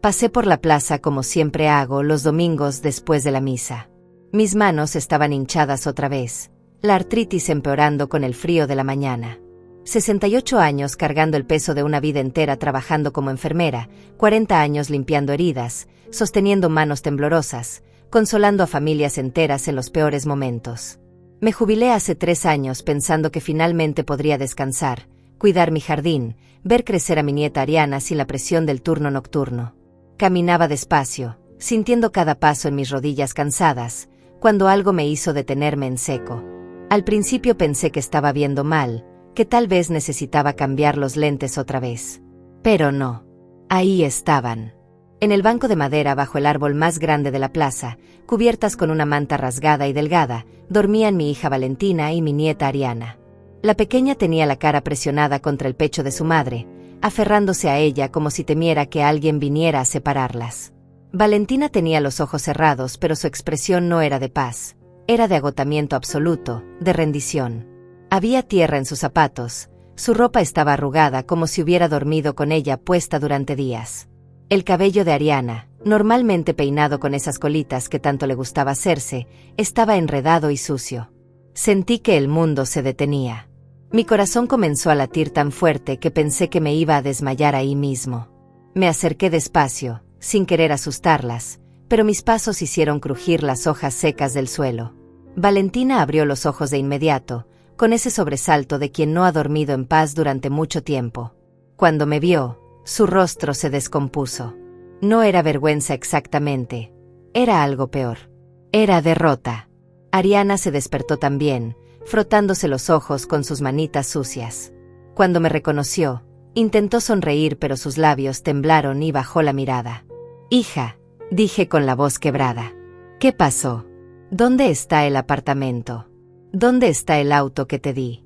Pasé por la plaza como siempre hago los domingos después de la misa. Mis manos estaban hinchadas otra vez, la artritis empeorando con el frío de la mañana. 68 años cargando el peso de una vida entera trabajando como enfermera, 40 años limpiando heridas, sosteniendo manos temblorosas, consolando a familias enteras en los peores momentos. Me jubilé hace 3 años pensando que finalmente podría descansar, cuidar mi jardín, ver crecer a mi nieta Ariana sin la presión del turno nocturno. Caminaba despacio, sintiendo cada paso en mis rodillas cansadas, cuando algo me hizo detenerme en seco. Al principio pensé que estaba viendo mal, que tal vez necesitaba cambiar los lentes otra vez. Pero no. Ahí estaban. En el banco de madera bajo el árbol más grande de la plaza, cubiertas con una manta rasgada y delgada, dormían mi hija Valentina y mi nieta Ariana. La pequeña tenía la cara presionada contra el pecho de su madre, aferrándose a ella como si temiera que alguien viniera a separarlas. Valentina tenía los ojos cerrados, pero su expresión no era de paz, era de agotamiento absoluto, de rendición. Había tierra en sus zapatos, su ropa estaba arrugada como si hubiera dormido con ella puesta durante días. El cabello de Ariana, normalmente peinado con esas colitas que tanto le gustaba hacerse, estaba enredado y sucio. Sentí que el mundo se detenía. Mi corazón comenzó a latir tan fuerte que pensé que me iba a desmayar ahí mismo. Me acerqué despacio, sin querer asustarlas, pero mis pasos hicieron crujir las hojas secas del suelo. Valentina abrió los ojos de inmediato, con ese sobresalto de quien no ha dormido en paz durante mucho tiempo. Cuando me vio, su rostro se descompuso. No era vergüenza exactamente, era algo peor. Era derrota. Ariana se despertó también, frotándose los ojos con sus manitas sucias. Cuando me reconoció, intentó sonreír pero sus labios temblaron y bajó la mirada. «Hija», dije con la voz quebrada. «¿Qué pasó? ¿Dónde está el apartamento? ¿Dónde está el auto que te di?»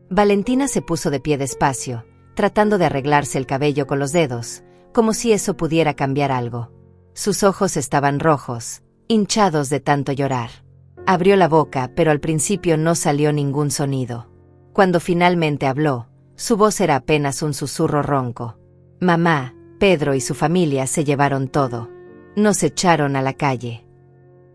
Valentina se puso de pie despacio, tratando de arreglarse el cabello con los dedos, como si eso pudiera cambiar algo. Sus ojos estaban rojos, hinchados de tanto llorar. Abrió la boca, pero al principio no salió ningún sonido. Cuando finalmente habló, su voz era apenas un susurro ronco. «Mamá, Pedro y su familia se llevaron todo. Nos echaron a la calle».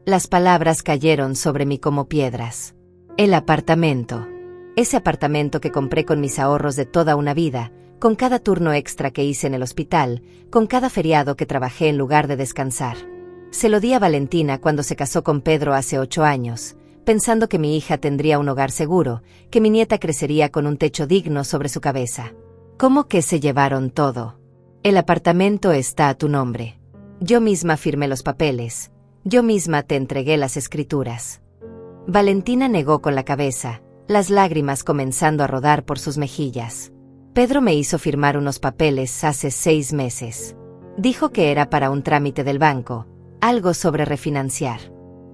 Las palabras cayeron sobre mí como piedras. El apartamento. Ese apartamento que compré con mis ahorros de toda una vida, con cada turno extra que hice en el hospital, con cada feriado que trabajé en lugar de descansar. Se lo di a Valentina cuando se casó con Pedro hace 8 años, pensando que mi hija tendría un hogar seguro, que mi nieta crecería con un techo digno sobre su cabeza. ¿Cómo que se llevaron todo? El apartamento está a tu nombre. Yo misma firmé los papeles, yo misma te entregué las escrituras. Valentina negó con la cabeza, las lágrimas comenzando a rodar por sus mejillas. Pedro me hizo firmar unos papeles hace 6 meses. Dijo que era para un trámite del banco, algo sobre refinanciar.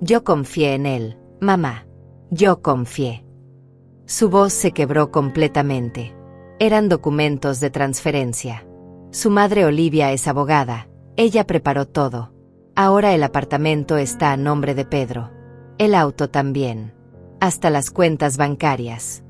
Yo confié en él, mamá. Yo confié. Su voz se quebró completamente. Eran documentos de transferencia. Su madre Olivia es abogada, ella preparó todo. Ahora el apartamento está a nombre de Pedro. El auto también. Hasta las cuentas bancarias.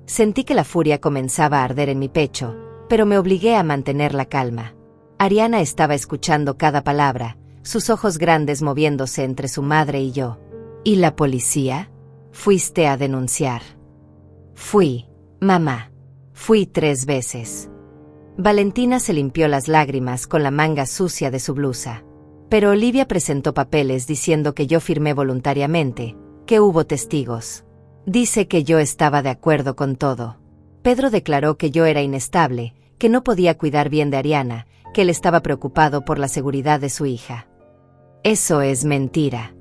Sentí que la furia comenzaba a arder en mi pecho, pero me obligué a mantener la calma. Ariana estaba escuchando cada palabra, sus ojos grandes moviéndose entre su madre y yo. ¿Y la policía? Fuiste a denunciar. Fui, mamá. Fui 3 veces. Valentina se limpió las lágrimas con la manga sucia de su blusa. Pero Olivia presentó papeles diciendo que yo firmé voluntariamente, que hubo testigos. Dice que yo estaba de acuerdo con todo. Pedro declaró que yo era inestable, que no podía cuidar bien de Ariana, que él estaba preocupado por la seguridad de su hija. Eso es mentira.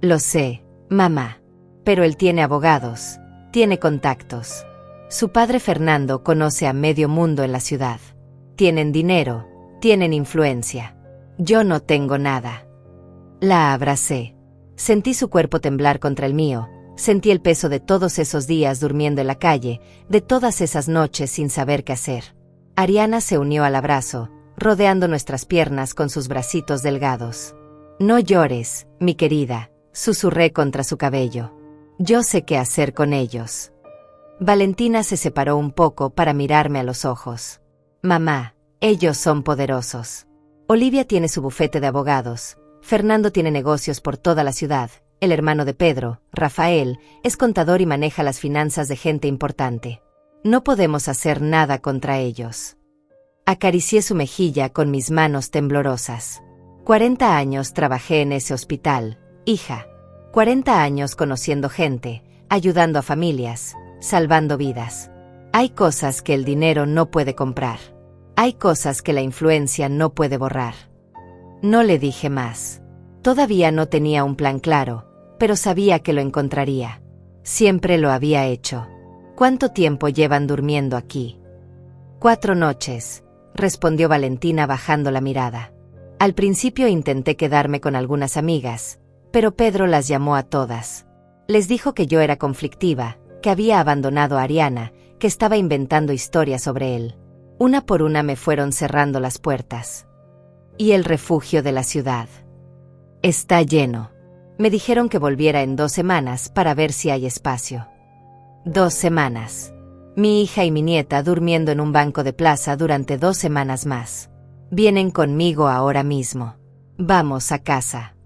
Lo sé, mamá. Pero él tiene abogados, tiene contactos. Su padre Fernando conoce a medio mundo en la ciudad. Tienen dinero, tienen influencia. Yo no tengo nada. La abracé. Sentí su cuerpo temblar contra el mío, sentí el peso de todos esos días durmiendo en la calle, de todas esas noches sin saber qué hacer. Ariana se unió al abrazo, rodeando nuestras piernas con sus bracitos delgados. «No llores, mi querida», susurré contra su cabello. «Yo sé qué hacer con ellos». Valentina se separó un poco para mirarme a los ojos. «Mamá, ellos son poderosos. Olivia tiene su bufete de abogados. Fernando tiene negocios por toda la ciudad. El hermano de Pedro, Rafael, es contador y maneja las finanzas de gente importante. No podemos hacer nada contra ellos. Acaricié su mejilla con mis manos temblorosas. 40 años trabajé en ese hospital, hija. 40 años conociendo gente, ayudando a familias, salvando vidas. Hay cosas que el dinero no puede comprar. Hay cosas que la influencia no puede borrar. No le dije más. Todavía no tenía un plan claro, pero sabía que lo encontraría. Siempre lo había hecho. ¿Cuánto tiempo llevan durmiendo aquí? 4 noches, respondió Valentina bajando la mirada. Al principio intenté quedarme con algunas amigas, pero Pedro las llamó a todas. Les dijo que yo era conflictiva, que había abandonado a Ariana, que estaba inventando historias sobre él. Una por una me fueron cerrando las puertas. Y el refugio de la ciudad. Está lleno. Me dijeron que volviera en 2 semanas para ver si hay espacio. 2 semanas. Mi hija y mi nieta durmiendo en un banco de plaza durante 2 semanas más. Vienen conmigo ahora mismo. Vamos a casa.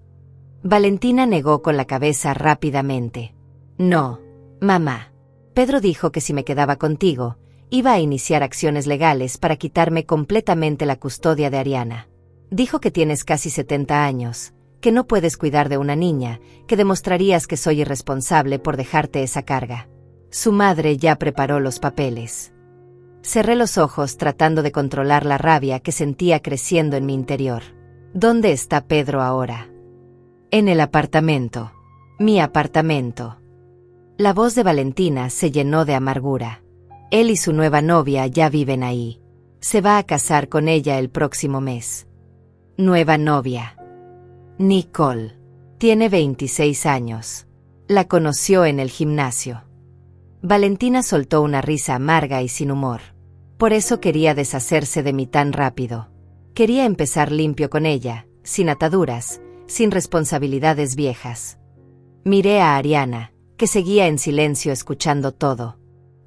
Valentina negó con la cabeza rápidamente. No, mamá. Pedro dijo que si me quedaba contigo, iba a iniciar acciones legales para quitarme completamente la custodia de Ariana. Dijo que tienes casi 70 años, que no puedes cuidar de una niña, que demostrarías que soy irresponsable por dejarte esa carga. Su madre ya preparó los papeles. Cerré los ojos tratando de controlar la rabia que sentía creciendo en mi interior. ¿Dónde está Pedro ahora? En el apartamento. Mi apartamento. La voz de Valentina se llenó de amargura. Él y su nueva novia ya viven ahí. Se va a casar con ella el próximo mes. Nueva novia. Nicole. Tiene 26 años. La conoció en el gimnasio. Valentina soltó una risa amarga y sin humor. Por eso quería deshacerse de mí tan rápido. Quería empezar limpio con ella, sin ataduras, sin responsabilidades viejas. Miré a Ariana, que seguía en silencio escuchando todo.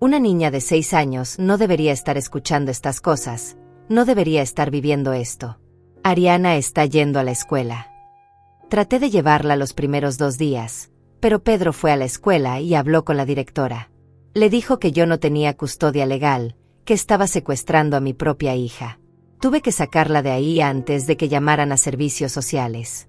Una niña de 6 años no debería estar escuchando estas cosas, no debería estar viviendo esto. Ariana está yendo a la escuela. Traté de llevarla los primeros 2 días, pero Pedro fue a la escuela y habló con la directora. Le dijo que yo no tenía custodia legal, que estaba secuestrando a mi propia hija. Tuve que sacarla de ahí antes de que llamaran a servicios sociales.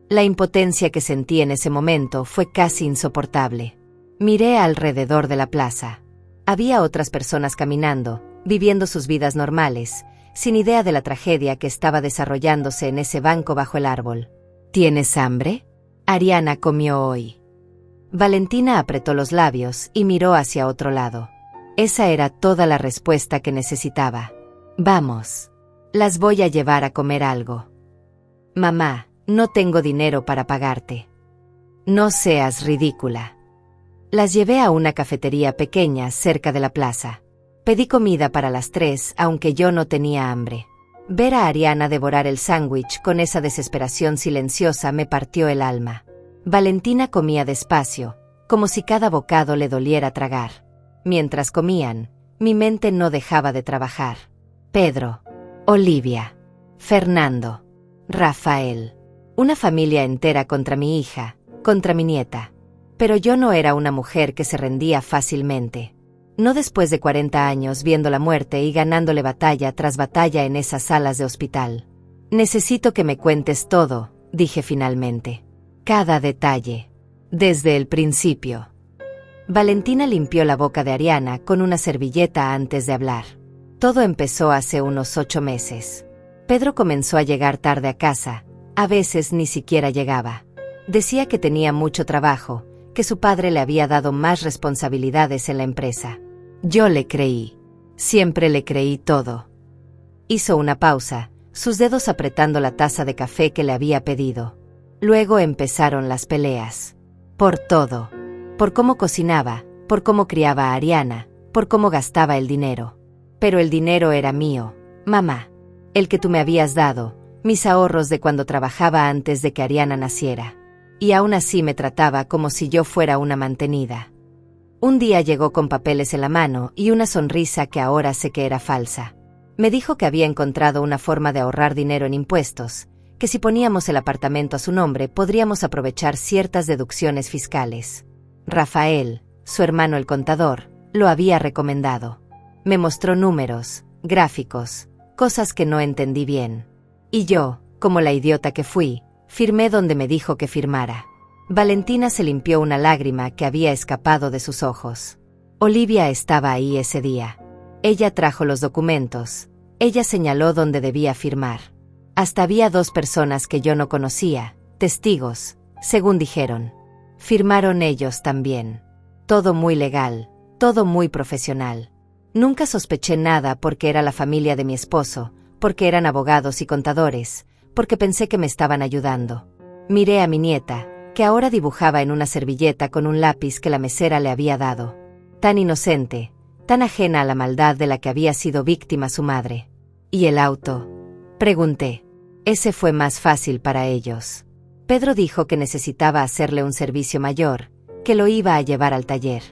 La impotencia que sentí en ese momento fue casi insoportable. Miré alrededor de la plaza. Había otras personas caminando, viviendo sus vidas normales, sin idea de la tragedia que estaba desarrollándose en ese banco bajo el árbol. ¿Tienes hambre? Ariana comió hoy. Valentina apretó los labios y miró hacia otro lado. Esa era toda la respuesta que necesitaba. Vamos. Las voy a llevar a comer algo. Mamá, no tengo dinero para pagarte. No seas ridícula. Las llevé a una cafetería pequeña cerca de la plaza. Pedí comida para las 3, aunque yo no tenía hambre. Ver a Ariana devorar el sándwich con esa desesperación silenciosa me partió el alma. Valentina comía despacio, como si cada bocado le doliera tragar. Mientras comían, mi mente no dejaba de trabajar. Pedro, Olivia, Fernando, Rafael. Una familia entera contra mi hija, contra mi nieta. Pero yo no era una mujer que se rendía fácilmente. No después de 40 años viendo la muerte y ganándole batalla tras batalla en esas salas de hospital. Necesito que me cuentes todo, dije finalmente. Cada detalle. Desde el principio. Valentina limpió la boca de Ariana con una servilleta antes de hablar. Todo empezó hace unos 8 meses. Pedro comenzó a llegar tarde a casa, a veces ni siquiera llegaba. Decía que tenía mucho trabajo, que su padre le había dado más responsabilidades en la empresa. Yo le creí. Siempre le creí todo. Hizo una pausa, sus dedos apretando la taza de café que le había pedido. Luego empezaron las peleas. Por todo. Por cómo cocinaba, por cómo criaba a Ariana, por cómo gastaba el dinero. Pero el dinero era mío, mamá. El que tú me habías dado, mis ahorros de cuando trabajaba antes de que Ariana naciera. Y aún así me trataba como si yo fuera una mantenida. Un día llegó con papeles en la mano y una sonrisa que ahora sé que era falsa. Me dijo que había encontrado una forma de ahorrar dinero en impuestos, que si poníamos el apartamento a su nombre podríamos aprovechar ciertas deducciones fiscales. Rafael, su hermano el contador, lo había recomendado. Me mostró números, gráficos, cosas que no entendí bien. Y yo, como la idiota que fui, firmé donde me dijo que firmara. Valentina se limpió una lágrima que había escapado de sus ojos. Olivia estaba ahí ese día. Ella trajo los documentos. Ella señaló donde debía firmar. Hasta había 2 personas que yo no conocía, testigos, según dijeron. Firmaron ellos también. Todo muy legal, todo muy profesional. Nunca sospeché nada porque era la familia de mi esposo, porque eran abogados y contadores, porque pensé que me estaban ayudando. Miré a mi nieta, que ahora dibujaba en una servilleta con un lápiz que la mesera le había dado. Tan inocente, tan ajena a la maldad de la que había sido víctima su madre. ¿Y el auto?, pregunté. Ese fue más fácil para ellos. Pedro dijo que necesitaba hacerle un servicio mayor, que lo iba a llevar al taller.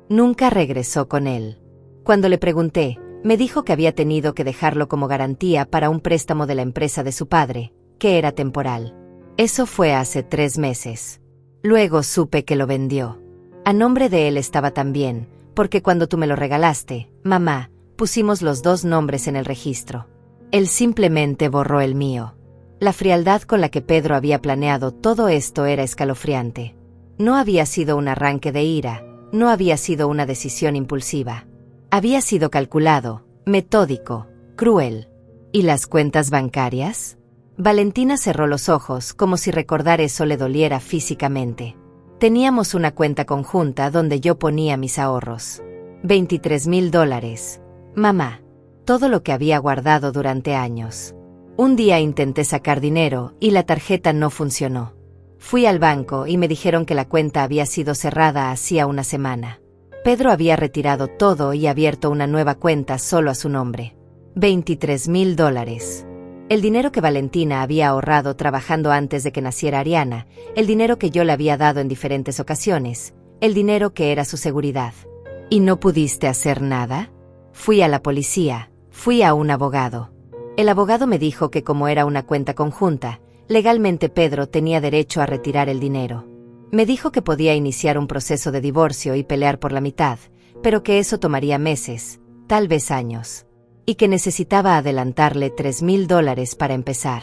Nunca regresó con él. Cuando le pregunté, me dijo que había tenido que dejarlo como garantía para un préstamo de la empresa de su padre, que era temporal. Eso fue hace 3 meses. Luego supe que lo vendió. A nombre de él estaba también, porque cuando tú me lo regalaste, mamá, pusimos los 2 nombres en el registro. Él simplemente borró el mío. La frialdad con la que Pedro había planeado todo esto era escalofriante. No había sido un arranque de ira, no había sido una decisión impulsiva. Había sido calculado, metódico, cruel. ¿Y las cuentas bancarias? Valentina cerró los ojos como si recordar eso le doliera físicamente. Teníamos una cuenta conjunta donde yo ponía mis ahorros. $23,000. Mamá. Todo lo que había guardado durante años. Un día intenté sacar dinero y la tarjeta no funcionó. Fui al banco y me dijeron que la cuenta había sido cerrada hacía una semana. Pedro había retirado todo y abierto una nueva cuenta solo a su nombre. $23,000. El dinero que Valentina había ahorrado trabajando antes de que naciera Ariana, el dinero que yo le había dado en diferentes ocasiones, el dinero que era su seguridad. ¿Y no pudiste hacer nada? Fui a la policía, fui a un abogado. El abogado me dijo que como era una cuenta conjunta, legalmente Pedro tenía derecho a retirar el dinero. Me dijo que podía iniciar un proceso de divorcio y pelear por la mitad, pero que eso tomaría meses, tal vez años. Y que necesitaba adelantarle $3,000 para empezar.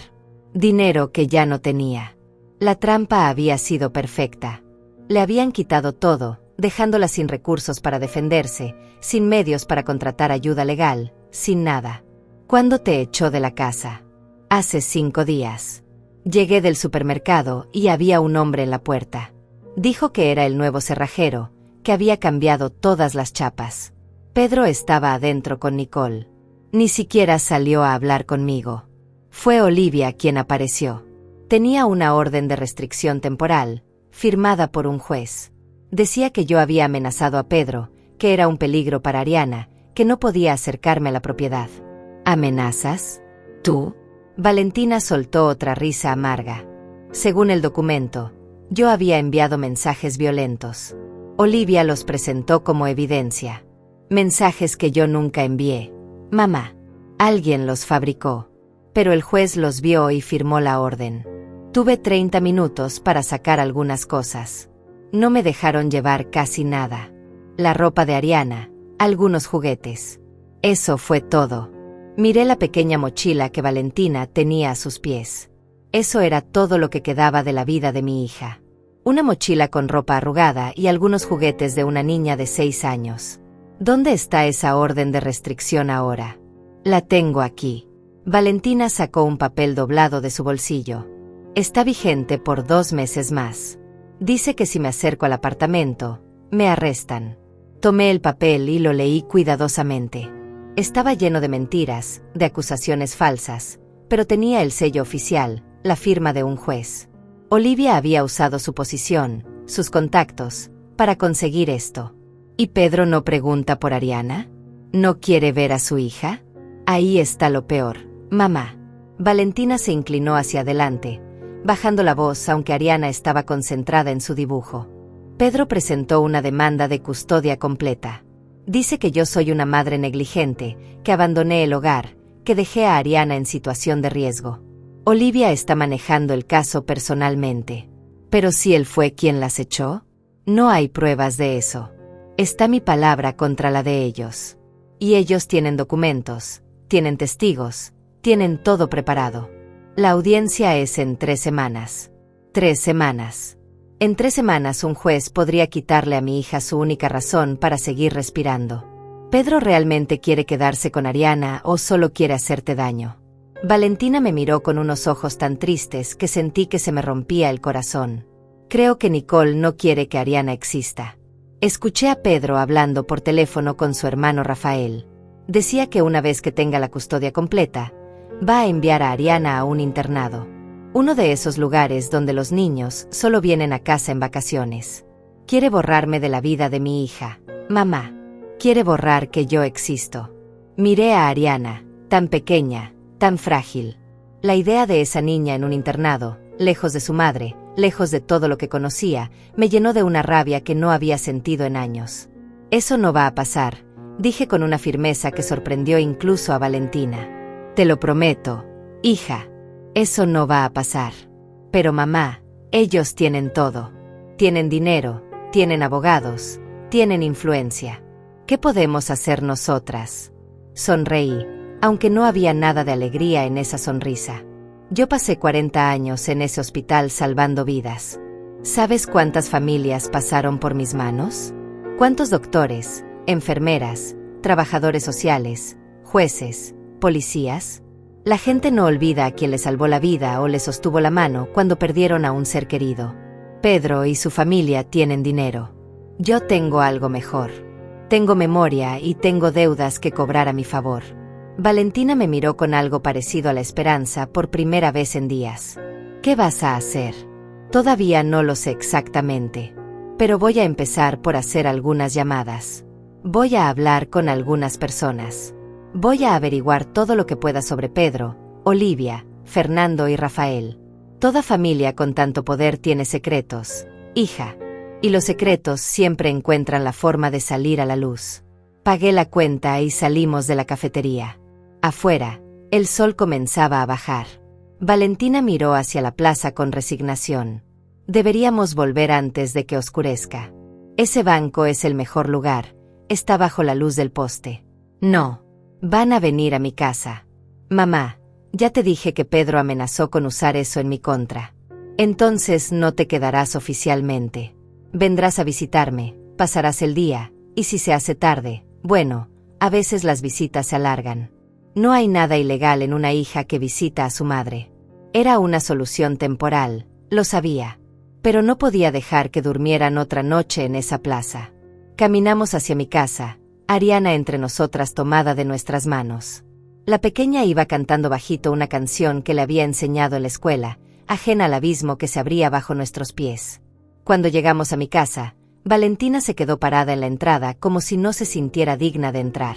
Dinero que ya no tenía. La trampa había sido perfecta. Le habían quitado todo, dejándola sin recursos para defenderse, sin medios para contratar ayuda legal, sin nada. ¿Cuándo te echó de la casa? Hace 5 días. Llegué del supermercado y había un hombre en la puerta. Dijo que era el nuevo cerrajero, que había cambiado todas las chapas. Pedro estaba adentro con Nicole. Ni siquiera salió a hablar conmigo. Fue Olivia quien apareció. Tenía una orden de restricción temporal, firmada por un juez. Decía que yo había amenazado a Pedro, que era un peligro para Ariana, que no podía acercarme a la propiedad. ¿Amenazas? ¿Tú? Valentina soltó otra risa amarga. Según el documento, yo había enviado mensajes violentos. Olivia los presentó como evidencia. Mensajes que yo nunca envié. Mamá. Alguien los fabricó. Pero el juez los vio y firmó la orden. Tuve 30 minutos para sacar algunas cosas. No me dejaron llevar casi nada. La ropa de Ariana, algunos juguetes. Eso fue todo. Miré la pequeña mochila que Valentina tenía a sus pies. Eso era todo lo que quedaba de la vida de mi hija. Una mochila con ropa arrugada y algunos juguetes de una niña de 6 años. ¿Dónde está esa orden de restricción ahora? La tengo aquí. Valentina sacó un papel doblado de su bolsillo. Está vigente por 2 meses más. Dice que si me acerco al apartamento, me arrestan. Tomé el papel y lo leí cuidadosamente. Estaba lleno de mentiras, de acusaciones falsas, pero tenía el sello oficial, la firma de un juez. Olivia había usado su posición, sus contactos, para conseguir esto. ¿Y Pedro no pregunta por Ariana? ¿No quiere ver a su hija? Ahí está lo peor, mamá. Valentina se inclinó hacia adelante, bajando la voz aunque Ariana estaba concentrada en su dibujo. Pedro presentó una demanda de custodia completa. Dice que yo soy una madre negligente, que abandoné el hogar, que dejé a Ariana en situación de riesgo. Olivia está manejando el caso personalmente. Pero si él fue quien las echó, no hay pruebas de eso. Está mi palabra contra la de ellos. Y ellos tienen documentos, tienen testigos, tienen todo preparado. La audiencia es en 3 semanas. 3 semanas. En 3 semanas un juez podría quitarle a mi hija su única razón para seguir respirando. ¿Pedro realmente quiere quedarse con Ariana o solo quiere hacerte daño? Valentina me miró con unos ojos tan tristes que sentí que se me rompía el corazón. Creo que Nicole no quiere que Ariana exista. Escuché a Pedro hablando por teléfono con su hermano Rafael. Decía que una vez que tenga la custodia completa, va a enviar a Ariana a un internado. Uno de esos lugares donde los niños solo vienen a casa en vacaciones. Quiere borrarme de la vida de mi hija. Mamá. Quiere borrar que yo existo. Miré a Ariana, tan pequeña, tan frágil. La idea de esa niña en un internado, lejos de su madre, lejos de todo lo que conocía, me llenó de una rabia que no había sentido en años. Eso no va a pasar, dije con una firmeza que sorprendió incluso a Valentina. Te lo prometo, hija. Eso no va a pasar. Pero mamá, ellos tienen todo. Tienen dinero, tienen abogados, tienen influencia. ¿Qué podemos hacer nosotras? Sonreí, aunque no había nada de alegría en esa sonrisa. Yo pasé 40 años en ese hospital salvando vidas. ¿Sabes cuántas familias pasaron por mis manos? ¿Cuántos doctores, enfermeras, trabajadores sociales, jueces, policías? La gente no olvida a quien le salvó la vida o le sostuvo la mano cuando perdieron a un ser querido. Pedro y su familia tienen dinero. Yo tengo algo mejor. Tengo memoria y tengo deudas que cobrar a mi favor. Valentina me miró con algo parecido a la esperanza por primera vez en días. ¿Qué vas a hacer? Todavía no lo sé exactamente. Pero voy a empezar por hacer algunas llamadas. Voy a hablar con algunas personas. Voy a averiguar todo lo que pueda sobre Pedro, Olivia, Fernando y Rafael. Toda familia con tanto poder tiene secretos, hija. Y los secretos siempre encuentran la forma de salir a la luz. Pagué la cuenta y salimos de la cafetería. Afuera, el sol comenzaba a bajar. Valentina miró hacia la plaza con resignación. Deberíamos volver antes de que oscurezca. Ese banco es el mejor lugar, está bajo la luz del poste. No, van a venir a mi casa. Mamá, ya te dije que Pedro amenazó con usar eso en mi contra. Entonces no te quedarás oficialmente. Vendrás a visitarme, pasarás el día, y si se hace tarde, bueno, a veces las visitas se alargan. No hay nada ilegal en una hija que visita a su madre. Era una solución temporal, lo sabía. Pero no podía dejar que durmieran otra noche en esa plaza. Caminamos hacia mi casa, Ariana entre nosotras tomada de nuestras manos. La pequeña iba cantando bajito una canción que le había enseñado en la escuela, ajena al abismo que se abría bajo nuestros pies. Cuando llegamos a mi casa, Valentina se quedó parada en la entrada como si no se sintiera digna de entrar.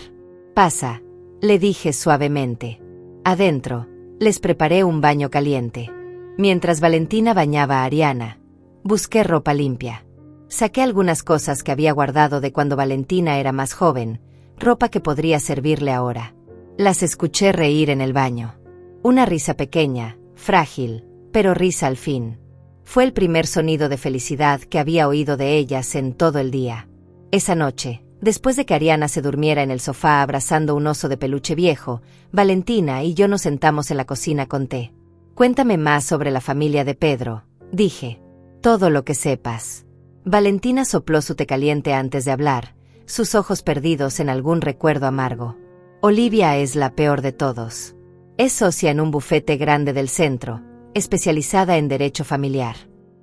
Pasa, le dije suavemente. Adentro, les preparé un baño caliente. Mientras Valentina bañaba a Ariana, busqué ropa limpia. Saqué algunas cosas que había guardado de cuando Valentina era más joven, ropa que podría servirle ahora. Las escuché reír en el baño. Una risa pequeña, frágil, pero risa al fin. Fue el primer sonido de felicidad que había oído de ellas en todo el día. Esa noche, después de que Ariana se durmiera en el sofá abrazando un oso de peluche viejo, Valentina y yo nos sentamos en la cocina con té. Cuéntame más sobre la familia de Pedro, dije. Todo lo que sepas. Valentina sopló su té caliente antes de hablar, sus ojos perdidos en algún recuerdo amargo. Olivia es la peor de todos. Es socia en un bufete grande del centro, especializada en derecho familiar.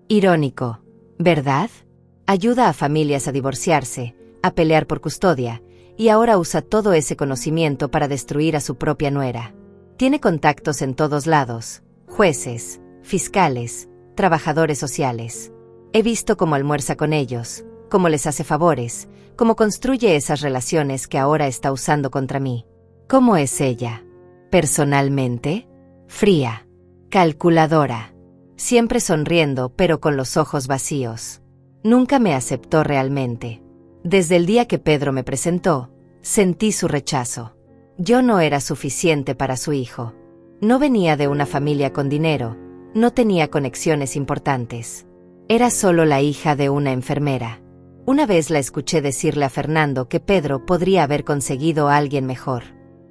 Irónico, ¿verdad? Ayuda a familias a divorciarse, a pelear por custodia, y ahora usa todo ese conocimiento para destruir a su propia nuera. Tiene contactos en todos lados, jueces, fiscales, trabajadores sociales. He visto cómo almuerza con ellos, cómo les hace favores, cómo construye esas relaciones que ahora está usando contra mí. ¿Cómo es ella? Personalmente, fría. Calculadora. Siempre sonriendo pero con los ojos vacíos. Nunca me aceptó realmente. Desde el día que Pedro me presentó, sentí su rechazo. Yo no era suficiente para su hijo. No venía de una familia con dinero, no tenía conexiones importantes. Era solo la hija de una enfermera. Una vez la escuché decirle a Fernando que Pedro podría haber conseguido a alguien mejor.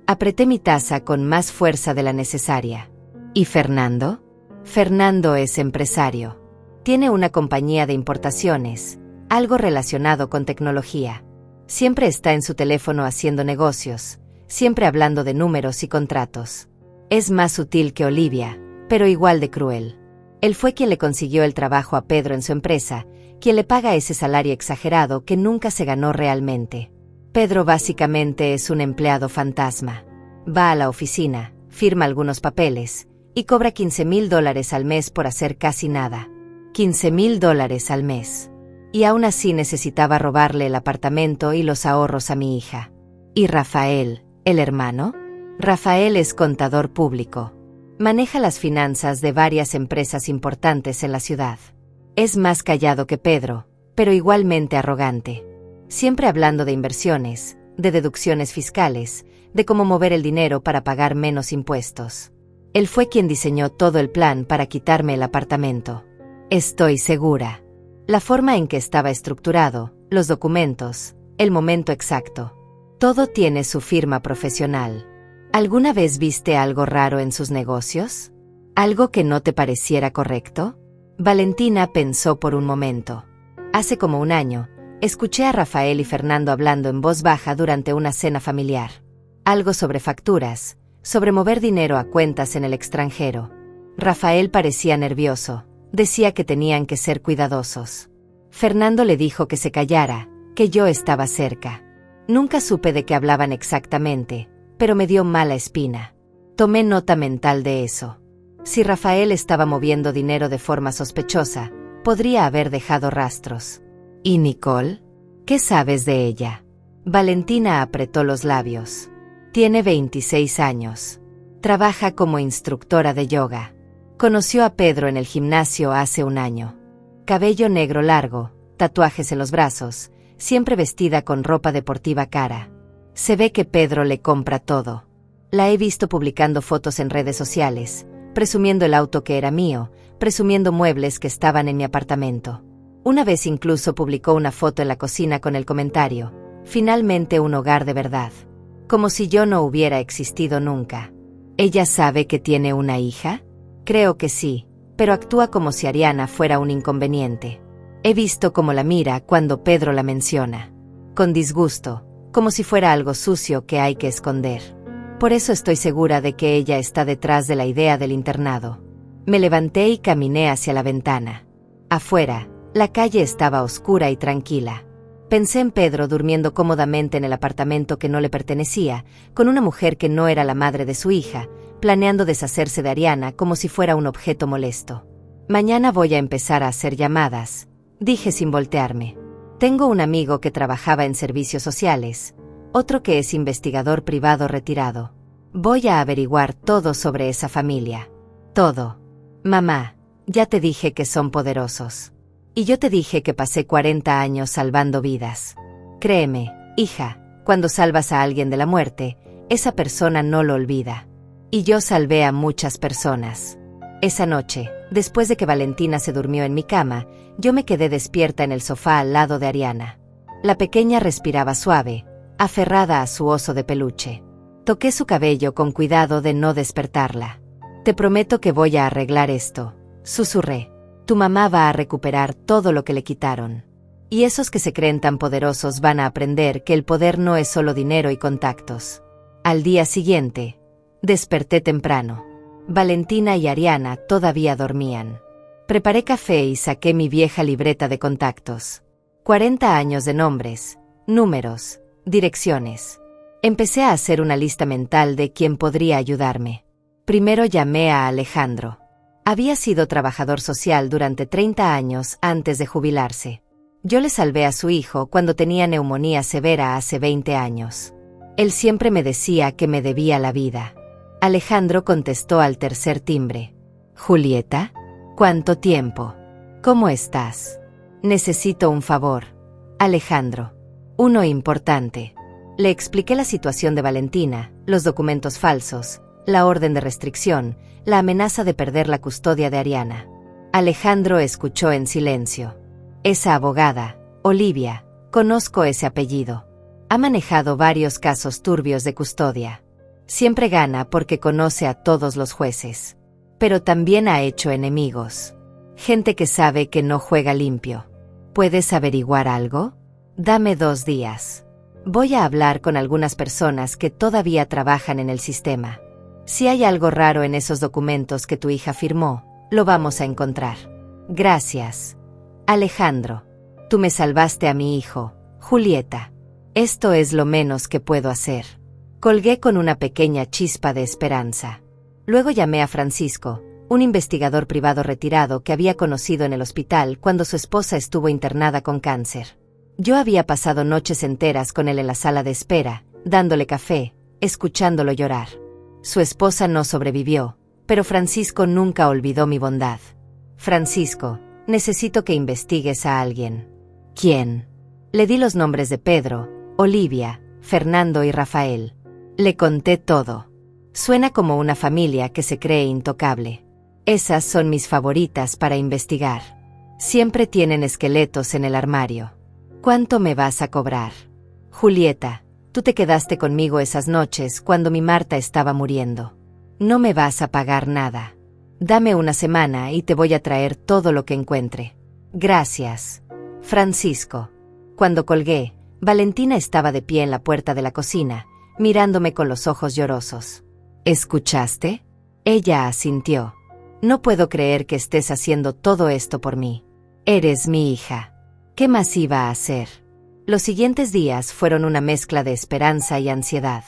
Apreté mi taza con más fuerza de la necesaria. ¿Y Fernando? Fernando es empresario. Tiene una compañía de importaciones, algo relacionado con tecnología. Siempre está en su teléfono haciendo negocios, siempre hablando de números y contratos. Es más sutil que Olivia, pero igual de cruel. Él fue quien le consiguió el trabajo a Pedro en su empresa, quien le paga ese salario exagerado que nunca se ganó realmente. Pedro básicamente es un empleado fantasma. Va a la oficina, firma algunos papeles, y cobra $15,000 al mes por hacer casi nada. $15,000 al mes. Y aún así necesitaba robarle el apartamento y los ahorros a mi hija. ¿Y Rafael, el hermano? Rafael es contador público. Maneja las finanzas de varias empresas importantes en la ciudad. Es más callado que Pedro, pero igualmente arrogante. Siempre hablando de inversiones, de deducciones fiscales, de cómo mover el dinero para pagar menos impuestos. Él fue quien diseñó todo el plan para quitarme el apartamento. Estoy segura. La forma en que estaba estructurado, los documentos, el momento exacto. Todo tiene su firma profesional. ¿Alguna vez viste algo raro en sus negocios? ¿Algo que no te pareciera correcto? Valentina pensó por un momento. Hace como un año, escuché a Rafael y Fernando hablando en voz baja durante una cena familiar. Algo sobre facturas, sobre mover dinero a cuentas en el extranjero. Rafael parecía nervioso, decía que tenían que ser cuidadosos. Fernando le dijo que se callara, que yo estaba cerca. Nunca supe de qué hablaban exactamente, pero me dio mala espina. Tomé nota mental de eso. Si Rafael estaba moviendo dinero de forma sospechosa, podría haber dejado rastros. ¿Y Nicole? ¿Qué sabes de ella? Valentina apretó los labios. Tiene 26 años. Trabaja como instructora de yoga. Conoció a Pedro en el gimnasio hace un año. Cabello negro largo, tatuajes en los brazos, siempre vestida con ropa deportiva cara. Se ve que Pedro le compra todo. La he visto publicando fotos en redes sociales, presumiendo el auto que era mío, presumiendo muebles que estaban en mi apartamento. Una vez incluso publicó una foto en la cocina con el comentario: finalmente un hogar de verdad. Como si yo no hubiera existido nunca. ¿Ella sabe que tiene una hija? Creo que sí, pero actúa como si Ariana fuera un inconveniente. He visto cómo la mira cuando Pedro la menciona. Con disgusto, como si fuera algo sucio que hay que esconder. Por eso estoy segura de que ella está detrás de la idea del internado. Me levanté y caminé hacia la ventana. Afuera, la calle estaba oscura y tranquila. Pensé en Pedro durmiendo cómodamente en el apartamento que no le pertenecía, con una mujer que no era la madre de su hija, planeando deshacerse de Ariana como si fuera un objeto molesto. Mañana voy a empezar a hacer llamadas, dije sin voltearme. Tengo un amigo que trabajaba en servicios sociales, otro que es investigador privado retirado. Voy a averiguar todo sobre esa familia. Todo. Mamá, ya te dije que son poderosos. Y yo te dije que pasé 40 años salvando vidas. Créeme, hija, cuando salvas a alguien de la muerte, esa persona no lo olvida. Y yo salvé a muchas personas. Esa noche, después de que Valentina se durmió en mi cama, yo me quedé despierta en el sofá al lado de Ariana. La pequeña respiraba suave, aferrada a su oso de peluche. Toqué su cabello con cuidado de no despertarla. Te prometo que voy a arreglar esto, susurré. Tu mamá va a recuperar todo lo que le quitaron. Y esos que se creen tan poderosos van a aprender que el poder no es solo dinero y contactos. Al día siguiente, desperté temprano. Valentina y Ariana todavía dormían. Preparé café y saqué mi vieja libreta de contactos. 40 años de nombres, números, direcciones. Empecé a hacer una lista mental de quién podría ayudarme. Primero llamé a Alejandro. Había sido trabajador social durante 30 años antes de jubilarse. Yo le salvé a su hijo cuando tenía neumonía severa hace 20 años. Él siempre me decía que me debía la vida. Alejandro contestó al tercer timbre. Julieta, ¿cuánto tiempo? ¿Cómo estás? Necesito un favor. Alejandro. Uno importante. Le expliqué la situación de Valentina, los documentos falsos, la orden de restricción, la amenaza de perder la custodia de Ariana. Alejandro escuchó en silencio. Esa abogada, Olivia, conozco ese apellido. Ha manejado varios casos turbios de custodia. Siempre gana porque conoce a todos los jueces. Pero también ha hecho enemigos. Gente que sabe que no juega limpio. ¿Puedes averiguar algo? Dame 2 días. Voy a hablar con algunas personas que todavía trabajan en el sistema. Si hay algo raro en esos documentos que tu hija firmó, lo vamos a encontrar. Gracias. Alejandro, tú me salvaste a mi hijo, Julieta. Esto es lo menos que puedo hacer. Colgué con una pequeña chispa de esperanza. Luego llamé a Francisco, un investigador privado retirado que había conocido en el hospital cuando su esposa estuvo internada con cáncer. Yo había pasado noches enteras con él en la sala de espera, dándole café, escuchándolo llorar. Su esposa no sobrevivió, pero Francisco nunca olvidó mi bondad. Francisco, necesito que investigues a alguien. ¿Quién? Le di los nombres de Pedro, Olivia, Fernando y Rafael. Le conté todo. Suena como una familia que se cree intocable. Esas son mis favoritas para investigar. Siempre tienen esqueletos en el armario. ¿Cuánto me vas a cobrar? Julieta, tú te quedaste conmigo esas noches cuando mi Marta estaba muriendo. No me vas a pagar nada. Dame una semana y te voy a traer todo lo que encuentre. Gracias. Francisco. Cuando colgué, Valentina estaba de pie en la puerta de la cocina, mirándome con los ojos llorosos. ¿Escuchaste? Ella asintió. No puedo creer que estés haciendo todo esto por mí. Eres mi hija. ¿Qué más iba a hacer? Los siguientes días fueron una mezcla de esperanza y ansiedad.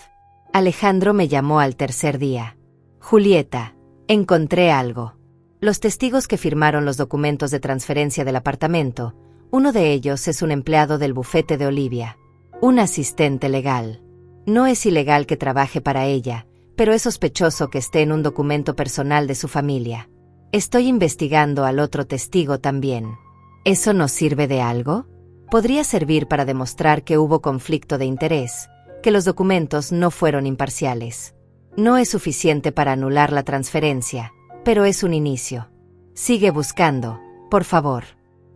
Alejandro me llamó al tercer día. Julieta, encontré algo. Los testigos que firmaron los documentos de transferencia del apartamento, uno de ellos es un empleado del bufete de Olivia. Un asistente legal. No es ilegal que trabaje para ella, pero es sospechoso que esté en un documento personal de su familia. Estoy investigando al otro testigo también. ¿Eso nos sirve de algo? Podría servir para demostrar que hubo conflicto de interés, que los documentos no fueron imparciales. No es suficiente para anular la transferencia, pero es un inicio. Sigue buscando, por favor.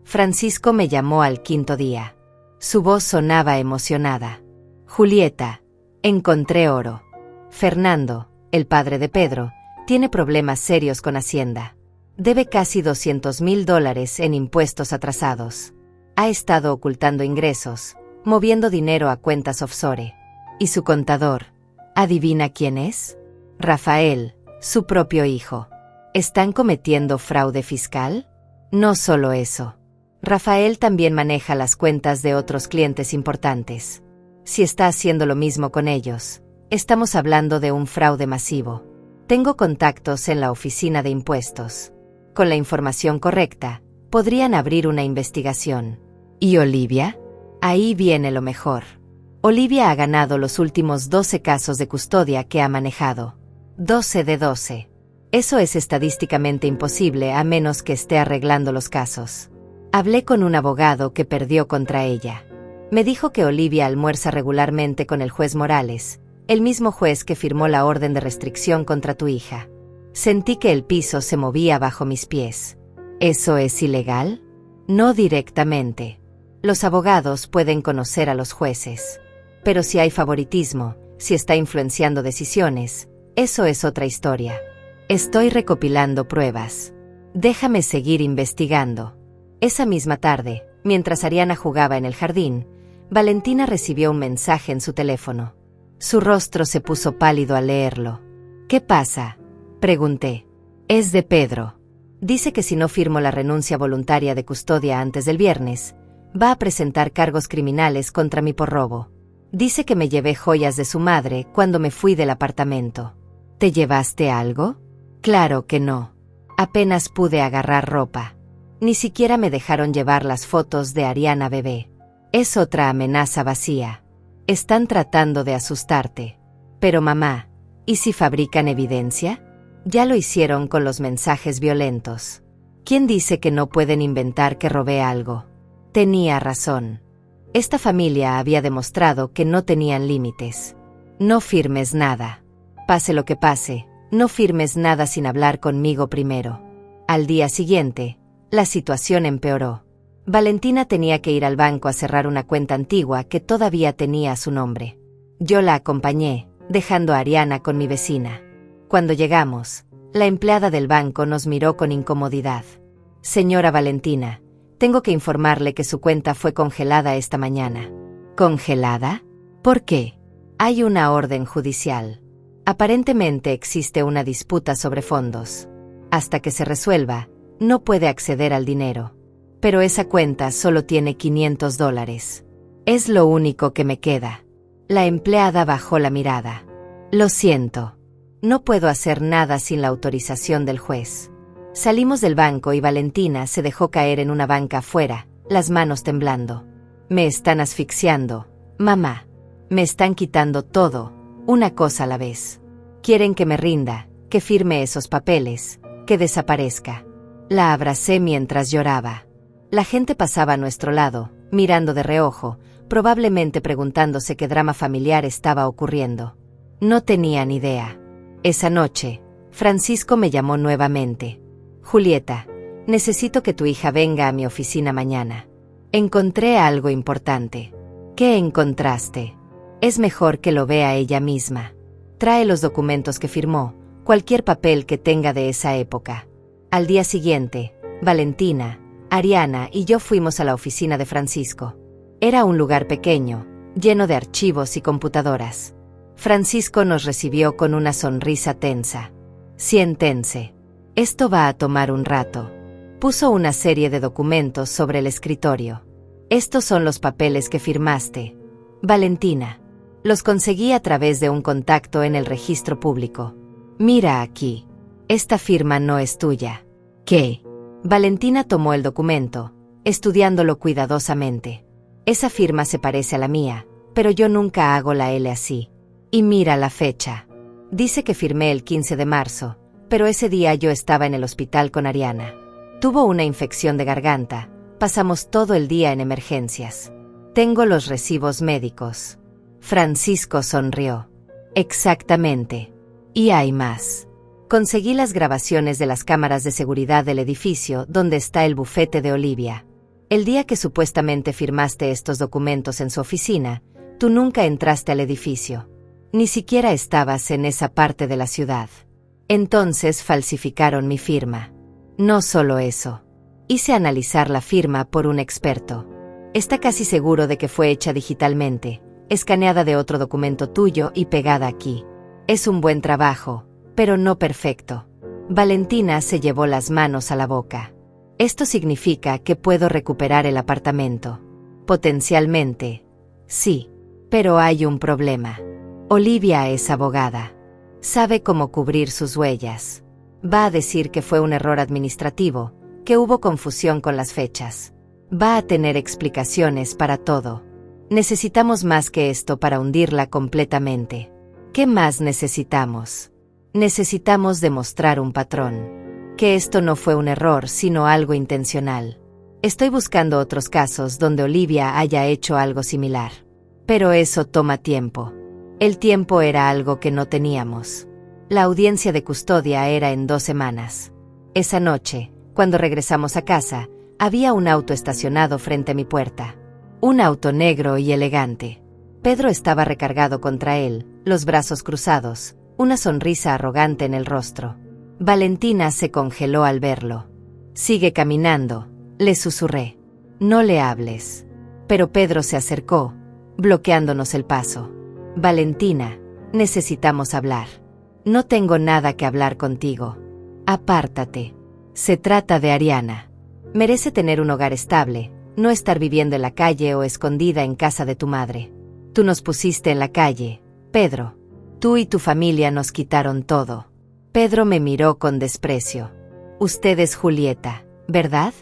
Francisco me llamó al 5.º día. Su voz sonaba emocionada. Julieta, encontré oro. Fernando, el padre de Pedro, tiene problemas serios con Hacienda. Debe casi $200,000 en impuestos atrasados. Ha estado ocultando ingresos, moviendo dinero a cuentas offshore. ¿Y su contador? ¿Adivina quién es? Rafael, su propio hijo. ¿Están cometiendo fraude fiscal? No solo eso. Rafael también maneja las cuentas de otros clientes importantes. Si está haciendo lo mismo con ellos, estamos hablando de un fraude masivo. Tengo contactos en la oficina de impuestos. Con la información correcta, podrían abrir una investigación. ¿Y Olivia? Ahí viene lo mejor. Olivia ha ganado los últimos 12 casos de custodia que ha manejado. 12 de 12. Eso es estadísticamente imposible a menos que esté arreglando los casos. Hablé con un abogado que perdió contra ella. Me dijo que Olivia almuerza regularmente con el juez Morales, el mismo juez que firmó la orden de restricción contra tu hija. Sentí que el piso se movía bajo mis pies. ¿Eso es ilegal? No directamente. Los abogados pueden conocer a los jueces. Pero si hay favoritismo, si está influenciando decisiones, eso es otra historia. Estoy recopilando pruebas. Déjame seguir investigando. Esa misma tarde, mientras Ariana jugaba en el jardín, Valentina recibió un mensaje en su teléfono. Su rostro se puso pálido al leerlo. ¿Qué pasa?, pregunté. Es de Pedro. Dice que si no firmo la renuncia voluntaria de custodia antes del viernes, va a presentar cargos criminales contra mí por robo. Dice que me llevé joyas de su madre cuando me fui del apartamento. ¿Te llevaste algo? Claro que no. Apenas pude agarrar ropa. Ni siquiera me dejaron llevar las fotos de Ariana bebé. Es otra amenaza vacía. Están tratando de asustarte. Pero mamá, ¿y si fabrican evidencia? Ya lo hicieron con los mensajes violentos. ¿Quién dice que no pueden inventar que robé algo? Tenía razón. Esta familia había demostrado que no tenían límites. No firmes nada. Pase lo que pase, no firmes nada sin hablar conmigo primero. Al día siguiente, la situación empeoró. Valentina tenía que ir al banco a cerrar una cuenta antigua que todavía tenía su nombre. Yo la acompañé, dejando a Ariana con mi vecina. Cuando llegamos, la empleada del banco nos miró con incomodidad. Señora Valentina, tengo que informarle que su cuenta fue congelada esta mañana. ¿Congelada? ¿Por qué? Hay una orden judicial. Aparentemente existe una disputa sobre fondos. Hasta que se resuelva, no puede acceder al dinero. Pero esa cuenta solo tiene $500. Es lo único que me queda. La empleada bajó la mirada. Lo siento. No puedo hacer nada sin la autorización del juez. Salimos del banco y Valentina se dejó caer en una banca afuera, las manos temblando. Me están asfixiando, mamá. Me están quitando todo, una cosa a la vez. Quieren que me rinda, que firme esos papeles, que desaparezca. La abracé mientras lloraba. La gente pasaba a nuestro lado, mirando de reojo, probablemente preguntándose qué drama familiar estaba ocurriendo. No tenían idea. Esa noche, Francisco me llamó nuevamente. Julieta, necesito que tu hija venga a mi oficina mañana. Encontré algo importante. ¿Qué encontraste? Es mejor que lo vea ella misma. Trae los documentos que firmó, cualquier papel que tenga de esa época. Al día siguiente, Valentina, Ariana y yo fuimos a la oficina de Francisco. Era un lugar pequeño, lleno de archivos y computadoras. Francisco nos recibió con una sonrisa tensa. Siéntense. Esto va a tomar un rato. Puso una serie de documentos sobre el escritorio. Estos son los papeles que firmaste, Valentina. Los conseguí a través de un contacto en el registro público. Mira aquí. Esta firma no es tuya. ¿Qué? Valentina tomó el documento, estudiándolo cuidadosamente. Esa firma se parece a la mía, pero yo nunca hago la L así. Y mira la fecha. Dice que firmé el 15 de marzo, pero ese día yo estaba en el hospital con Ariana. Tuvo una infección de garganta, pasamos todo el día en emergencias. Tengo los recibos médicos. Francisco sonrió. Exactamente. Y hay más. Conseguí las grabaciones de las cámaras de seguridad del edificio donde está el bufete de Olivia. El día que supuestamente firmaste estos documentos en su oficina, tú nunca entraste al edificio. Ni siquiera estabas en esa parte de la ciudad. Entonces falsificaron mi firma. No solo eso. Hice analizar la firma por un experto. Está casi seguro de que fue hecha digitalmente, escaneada de otro documento tuyo y pegada aquí. Es un buen trabajo, pero no perfecto. Valentina se llevó las manos a la boca. Esto significa que puedo recuperar el apartamento. Potencialmente. Sí. Pero hay un problema. Olivia es abogada. Sabe cómo cubrir sus huellas. Va a decir que fue un error administrativo, que hubo confusión con las fechas. Va a tener explicaciones para todo. Necesitamos más que esto para hundirla completamente. ¿Qué más necesitamos? Necesitamos demostrar un patrón. Que esto no fue un error, sino algo intencional. Estoy buscando otros casos donde Olivia haya hecho algo similar. Pero eso toma tiempo. El tiempo era algo que no teníamos. La audiencia de custodia era en 2 semanas. Esa noche, cuando regresamos a casa, había un auto estacionado frente a mi puerta. Un auto negro y elegante. Pedro estaba recargado contra él, los brazos cruzados, una sonrisa arrogante en el rostro. Valentina se congeló al verlo. Sigue caminando, le susurré. No le hables. Pero Pedro se acercó, bloqueándonos el paso. Valentina, necesitamos hablar. No tengo nada que hablar contigo. Apártate. Se trata de Ariana. Merece tener un hogar estable, no estar viviendo en la calle o escondida en casa de tu madre. Tú nos pusiste en la calle, Pedro. Tú y tu familia nos quitaron todo. Pedro me miró con desprecio. Usted es Julieta, ¿verdad?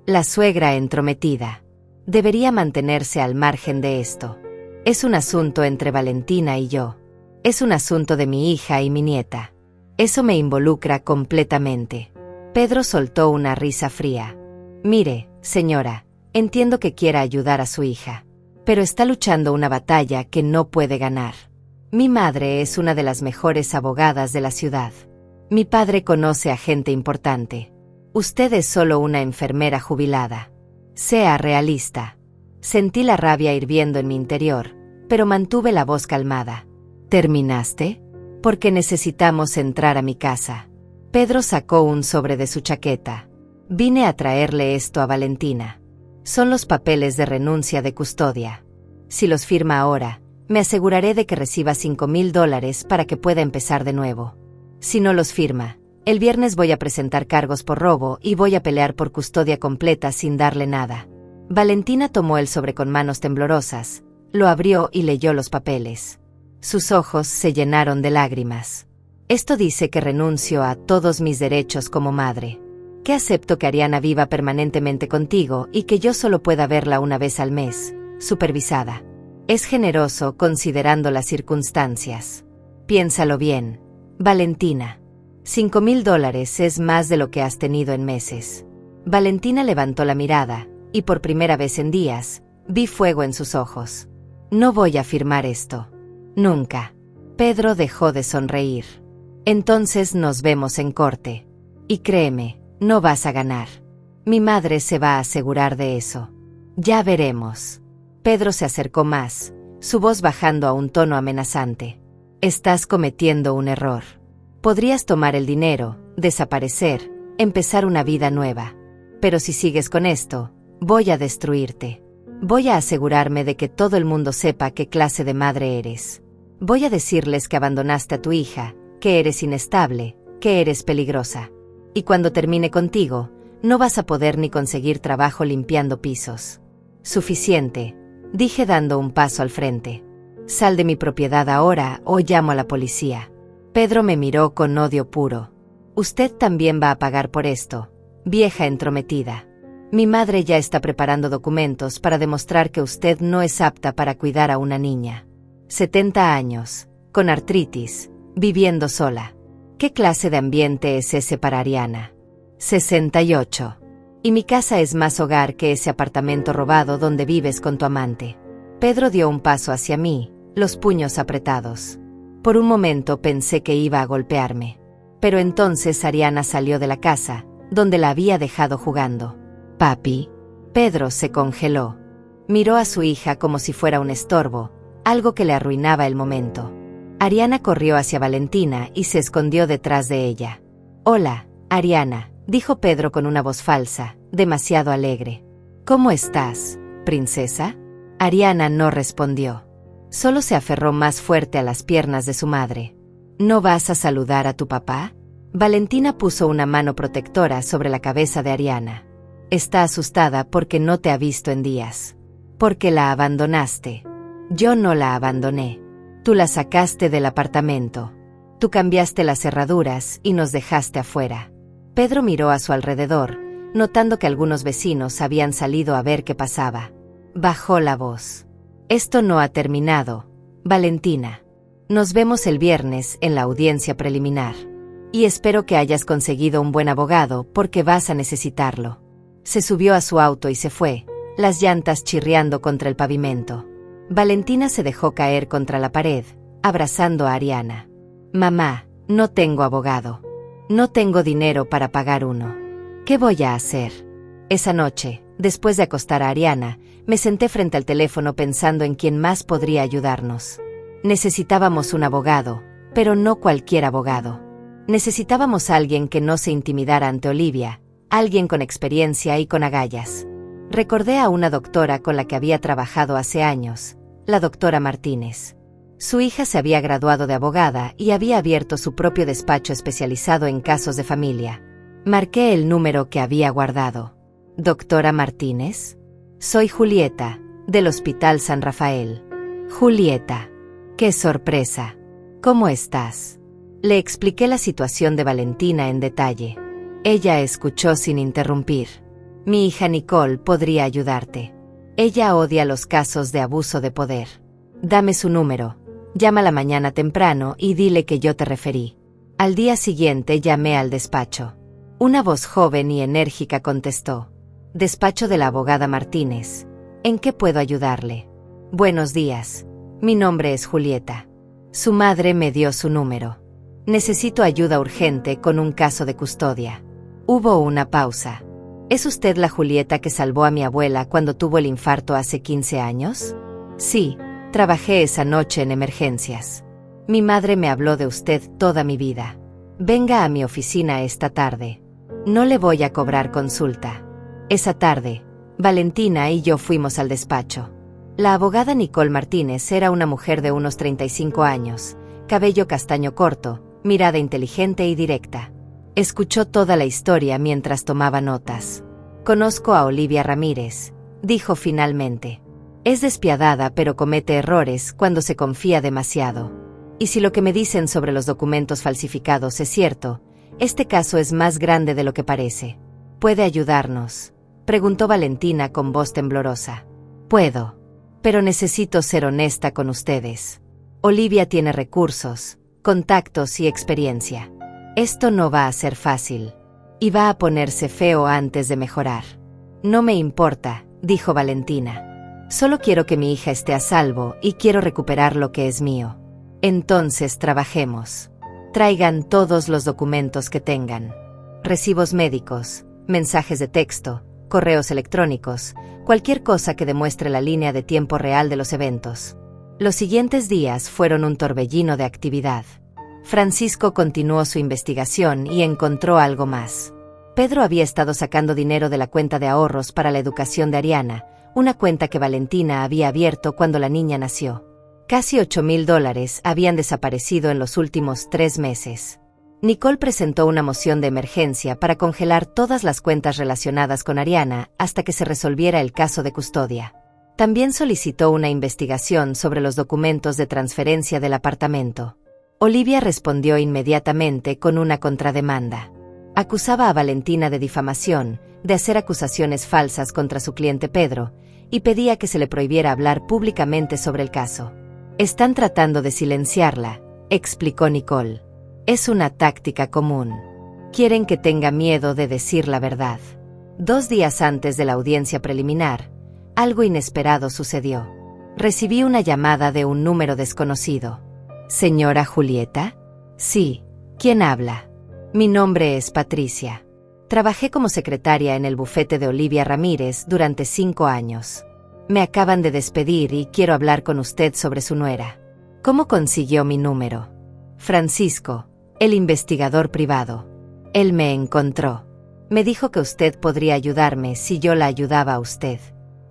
La suegra entrometida. Debería mantenerse al margen de esto. Es un asunto entre Valentina y yo. Es un asunto de mi hija y mi nieta. Eso me involucra completamente. Pedro soltó una risa fría. Mire, señora, entiendo que quiera ayudar a su hija. pero está luchando una batalla que no puede ganar. Mi madre es una de las mejores abogadas de la ciudad. Mi padre conoce a gente importante. Usted es solo una enfermera jubilada. Sea realista. Sentí la rabia hirviendo en mi interior, pero mantuve la voz calmada. ¿Terminaste? Porque necesitamos entrar a mi casa. Pedro sacó un sobre de su chaqueta. Vine a traerle esto a Valentina. Son los papeles de renuncia de custodia. Si los firma ahora, me aseguraré de que reciba $5,000 para que pueda empezar de nuevo. Si no los firma, el viernes voy a presentar cargos por robo y voy a pelear por custodia completa sin darle nada. Valentina tomó el sobre con manos temblorosas, lo abrió y leyó los papeles. Sus ojos se llenaron de lágrimas. Esto dice que renuncio a todos mis derechos como madre. Que acepto que Ariana viva permanentemente contigo y que yo solo pueda verla una vez al mes, supervisada. Es generoso considerando las circunstancias. Piénsalo bien, Valentina. $5,000 es más de lo que has tenido en meses. Valentina levantó la mirada, y por primera vez en días, vi fuego en sus ojos. No voy a firmar esto. Nunca. Pedro dejó de sonreír. Entonces nos vemos en corte. Y créeme, no vas a ganar. Mi madre se va a asegurar de eso. Ya veremos. Pedro se acercó más, su voz bajando a un tono amenazante. Estás cometiendo un error. Podrías tomar el dinero, desaparecer, empezar una vida nueva. Pero si sigues con esto, voy a destruirte. Voy a asegurarme de que todo el mundo sepa qué clase de madre eres. Voy a decirles que abandonaste a tu hija, que eres inestable, que eres peligrosa. Y cuando termine contigo, no vas a poder ni conseguir trabajo limpiando pisos. Suficiente, dije dando un paso al frente. Sal de mi propiedad ahora o llamo a la policía. Pedro me miró con odio puro. Usted también va a pagar por esto, vieja entrometida. Mi madre ya está preparando documentos para demostrar que usted no es apta para cuidar a una niña. 70 años, con artritis, viviendo sola. ¿Qué clase de ambiente es ese para Ariana? 68. Y mi casa es más hogar que ese apartamento robado donde vives con tu amante. Pedro dio un paso hacia mí, los puños apretados. Por un momento pensé que iba a golpearme. Pero entonces Ariana salió de la casa, donde la había dejado jugando. Papi. Pedro se congeló. Miró a su hija como si fuera un estorbo, algo que le arruinaba el momento. Ariana corrió hacia Valentina y se escondió detrás de ella. Hola, Ariana, dijo Pedro con una voz falsa, demasiado alegre. ¿Cómo estás, princesa? Ariana no respondió. Solo se aferró más fuerte a las piernas de su madre. ¿No vas a saludar a tu papá? Valentina puso una mano protectora sobre la cabeza de Ariana. Está asustada porque no te ha visto en días. Porque la abandonaste. Yo no la abandoné. Tú la sacaste del apartamento. Tú cambiaste las cerraduras y nos dejaste afuera. Pedro miró a su alrededor, notando que algunos vecinos habían salido a ver qué pasaba. Bajó la voz. Esto no ha terminado, Valentina. Nos vemos el viernes en la audiencia preliminar. Y espero que hayas conseguido un buen abogado porque vas a necesitarlo. Se subió a su auto y se fue, las llantas chirriando contra el pavimento. Valentina se dejó caer contra la pared, abrazando a Ariana. Mamá, no tengo abogado. No tengo dinero para pagar uno. ¿Qué voy a hacer? Esa noche, después de acostar a Ariana, me senté frente al teléfono pensando en quién más podría ayudarnos. Necesitábamos un abogado, pero no cualquier abogado. Necesitábamos a alguien que no se intimidara ante Olivia, alguien con experiencia y con agallas. Recordé a una doctora con la que había trabajado hace años, la doctora Martínez. Su hija se había graduado de abogada y había abierto su propio despacho especializado en casos de familia. Marqué el número que había guardado. ¿Doctora Martínez? Soy Julieta, del Hospital San Rafael. Julieta. ¡Qué sorpresa! ¿Cómo estás? Le expliqué la situación de Valentina en detalle. Ella escuchó sin interrumpir. Mi hija Nicole podría ayudarte. Ella odia los casos de abuso de poder. Dame su número. Llámala mañana temprano y dile que yo te referí. Al día siguiente llamé al despacho. Una voz joven y enérgica contestó. Despacho de la abogada Martínez. ¿En qué puedo ayudarle? Buenos días. Mi nombre es Julieta. Su madre me dio su número. Necesito ayuda urgente con un caso de custodia. Hubo una pausa. ¿Es usted la Julieta que salvó a mi abuela cuando tuvo el infarto hace 15 años? Sí, trabajé esa noche en emergencias. Mi madre me habló de usted toda mi vida. Venga a mi oficina esta tarde. No le voy a cobrar consulta. Esa tarde, Valentina y yo fuimos al despacho. La abogada Nicole Martínez era una mujer de unos 35 años, cabello castaño corto, mirada inteligente y directa. Escuchó toda la historia mientras tomaba notas. Conozco a Olivia Ramírez, dijo finalmente. Es despiadada pero comete errores cuando se confía demasiado. Y si lo que me dicen sobre los documentos falsificados es cierto, este caso es más grande de lo que parece. ¿Puede ayudarnos?, preguntó Valentina con voz temblorosa. Puedo. Pero necesito ser honesta con ustedes. Olivia tiene recursos, contactos y experiencia. Esto no va a ser fácil. Y va a ponerse feo antes de mejorar. No me importa, dijo Valentina. Solo quiero que mi hija esté a salvo y quiero recuperar lo que es mío. Entonces trabajemos. Traigan todos los documentos que tengan. Recibos médicos, mensajes de texto, correos electrónicos, cualquier cosa que demuestre la línea de tiempo real de los eventos. Los siguientes días fueron un torbellino de actividad. Francisco continuó su investigación y encontró algo más. Pedro había estado sacando dinero de la cuenta de ahorros para la educación de Ariana, una cuenta que Valentina había abierto cuando la niña nació. Casi $8,000 habían desaparecido en los últimos 3 meses. Nicole presentó una moción de emergencia para congelar todas las cuentas relacionadas con Ariana hasta que se resolviera el caso de custodia. También solicitó una investigación sobre los documentos de transferencia del apartamento. Olivia respondió inmediatamente con una contrademanda. Acusaba a Valentina de difamación, de hacer acusaciones falsas contra su cliente Pedro, y pedía que se le prohibiera hablar públicamente sobre el caso. Están tratando de silenciarla, explicó Nicole. Es una táctica común. Quieren que tenga miedo de decir la verdad. 2 días antes de la audiencia preliminar, algo inesperado sucedió. Recibí una llamada de un número desconocido. ¿Señora Julieta? Sí. ¿Quién habla? Mi nombre es Patricia. Trabajé como secretaria en el bufete de Olivia Ramírez durante 5 años. Me acaban de despedir y quiero hablar con usted sobre su nuera. ¿Cómo consiguió mi número? Francisco, el investigador privado. Él me encontró. Me dijo que usted podría ayudarme si yo la ayudaba a usted.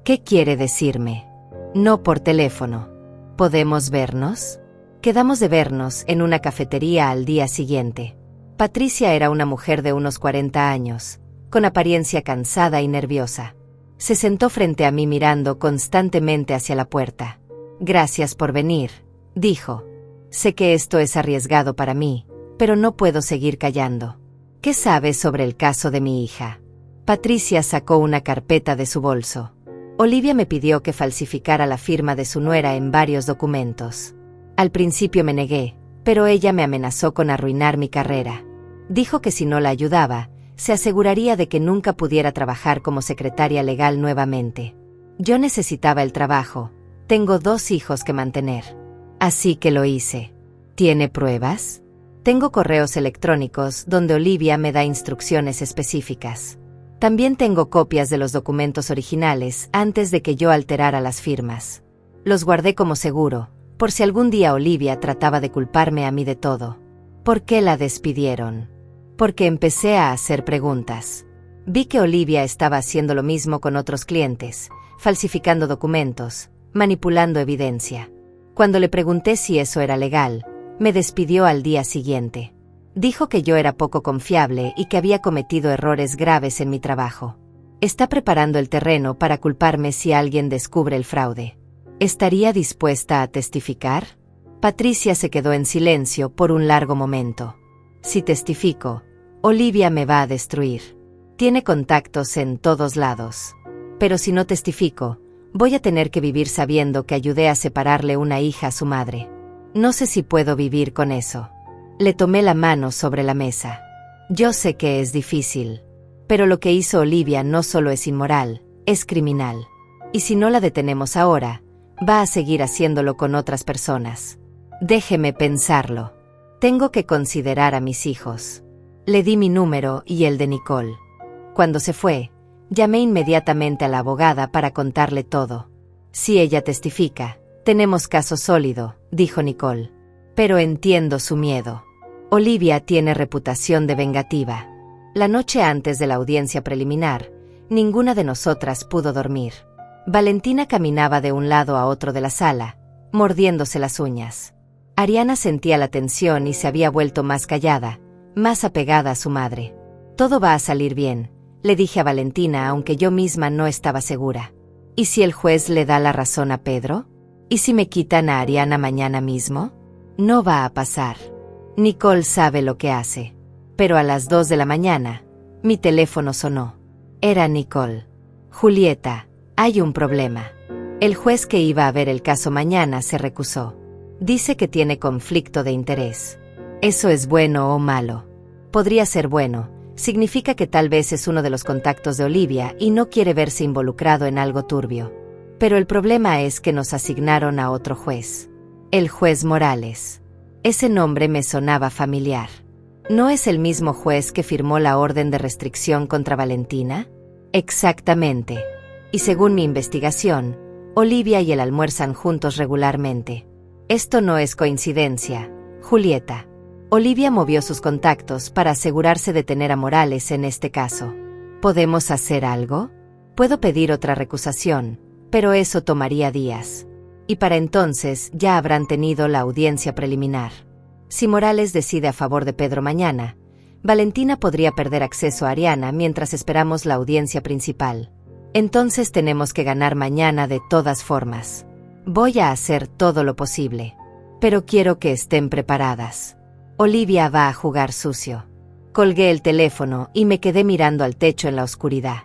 ¿Qué quiere decirme? No por teléfono. ¿Podemos vernos? Quedamos de vernos en una cafetería al día siguiente. Patricia era una mujer de unos 40 años, con apariencia cansada y nerviosa. Se sentó frente a mí mirando constantemente hacia la puerta. Gracias por venir, dijo. Sé que esto es arriesgado para mí, pero no puedo seguir callando. ¿Qué sabes sobre el caso de mi hija? Patricia sacó una carpeta de su bolso. Olivia me pidió que falsificara la firma de su nuera en varios documentos. Al principio me negué, pero ella me amenazó con arruinar mi carrera. Dijo que si no la ayudaba, se aseguraría de que nunca pudiera trabajar como secretaria legal nuevamente. Yo necesitaba el trabajo. Tengo 2 hijos que mantener. Así que lo hice. ¿Tiene pruebas? Tengo correos electrónicos donde Olivia me da instrucciones específicas. También tengo copias de los documentos originales antes de que yo alterara las firmas. Los guardé como seguro, por si algún día Olivia trataba de culparme a mí de todo. ¿Por qué la despidieron? Porque empecé a hacer preguntas. Vi que Olivia estaba haciendo lo mismo con otros clientes, falsificando documentos, manipulando evidencia. Cuando le pregunté si eso era legal, me despidió al día siguiente. Dijo que yo era poco confiable y que había cometido errores graves en mi trabajo. Está preparando el terreno para culparme si alguien descubre el fraude. ¿Estaría dispuesta a testificar? Patricia se quedó en silencio por un largo momento. Si testifico, Olivia me va a destruir. Tiene contactos en todos lados. Pero si no testifico, voy a tener que vivir sabiendo que ayudé a separarle una hija a su madre. No sé si puedo vivir con eso. Le tomé la mano sobre la mesa. Yo sé que es difícil, pero lo que hizo Olivia no solo es inmoral, es criminal. Y si no la detenemos ahora, Va a seguir haciéndolo con otras personas. Déjeme pensarlo. Tengo que considerar a mis hijos. Le di mi número y el de Nicole. Cuando se fue, llamé inmediatamente a la abogada para contarle todo. Si ella testifica, tenemos caso sólido, dijo Nicole. Pero entiendo su miedo. Olivia tiene reputación de vengativa. La noche antes de la audiencia preliminar, ninguna de nosotras pudo dormir. Valentina caminaba de un lado a otro de la sala, mordiéndose las uñas. Ariana sentía la tensión y se había vuelto más callada, más apegada a su madre. Todo va a salir bien, le dije a Valentina, aunque yo misma no estaba segura. ¿Y si el juez le da la razón a Pedro? ¿Y si me quitan a Ariana mañana mismo? No va a pasar. Nicole sabe lo que hace. Pero a las 2 de la mañana, mi teléfono sonó. Era Nicole. Julieta, hay un problema. El juez que iba a ver el caso mañana se recusó. Dice que tiene conflicto de interés. ¿Eso es bueno o malo? Podría ser bueno. Significa que tal vez es uno de los contactos de Olivia y no quiere verse involucrado en algo turbio. Pero el problema es que nos asignaron a otro juez. El juez Morales. Ese nombre me sonaba familiar. ¿No es el mismo juez que firmó la orden de restricción contra Valentina? Exactamente. Y según mi investigación, Olivia y él almuerzan juntos regularmente. Esto no es coincidencia, Julieta. Olivia movió sus contactos para asegurarse de tener a Morales en este caso. ¿Podemos hacer algo? Puedo pedir otra recusación, pero eso tomaría días. Y para entonces ya habrán tenido la audiencia preliminar. Si Morales decide a favor de Pedro mañana, Valentina podría perder acceso a Ariana mientras esperamos la audiencia principal. Entonces tenemos que ganar mañana de todas formas. Voy a hacer todo lo posible. Pero quiero que estén preparadas. Olivia va a jugar sucio. Colgué el teléfono y me quedé mirando al techo en la oscuridad.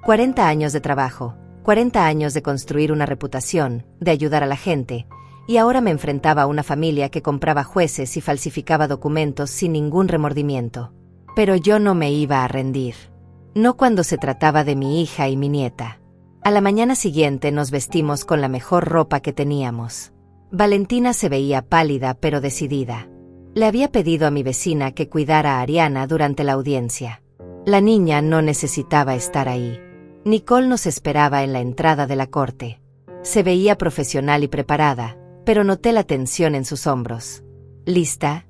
40 años de trabajo, 40 años de construir una reputación, de ayudar a la gente, y ahora me enfrentaba a una familia que compraba jueces y falsificaba documentos sin ningún remordimiento. Pero yo no me iba a rendir. No cuando se trataba de mi hija y mi nieta. A la mañana siguiente nos vestimos con la mejor ropa que teníamos. Valentina se veía pálida pero decidida. Le había pedido a mi vecina que cuidara a Ariana durante la audiencia. La niña no necesitaba estar ahí. Nicole nos esperaba en la entrada de la corte. Se veía profesional y preparada, pero noté la tensión en sus hombros. ¿Lista?,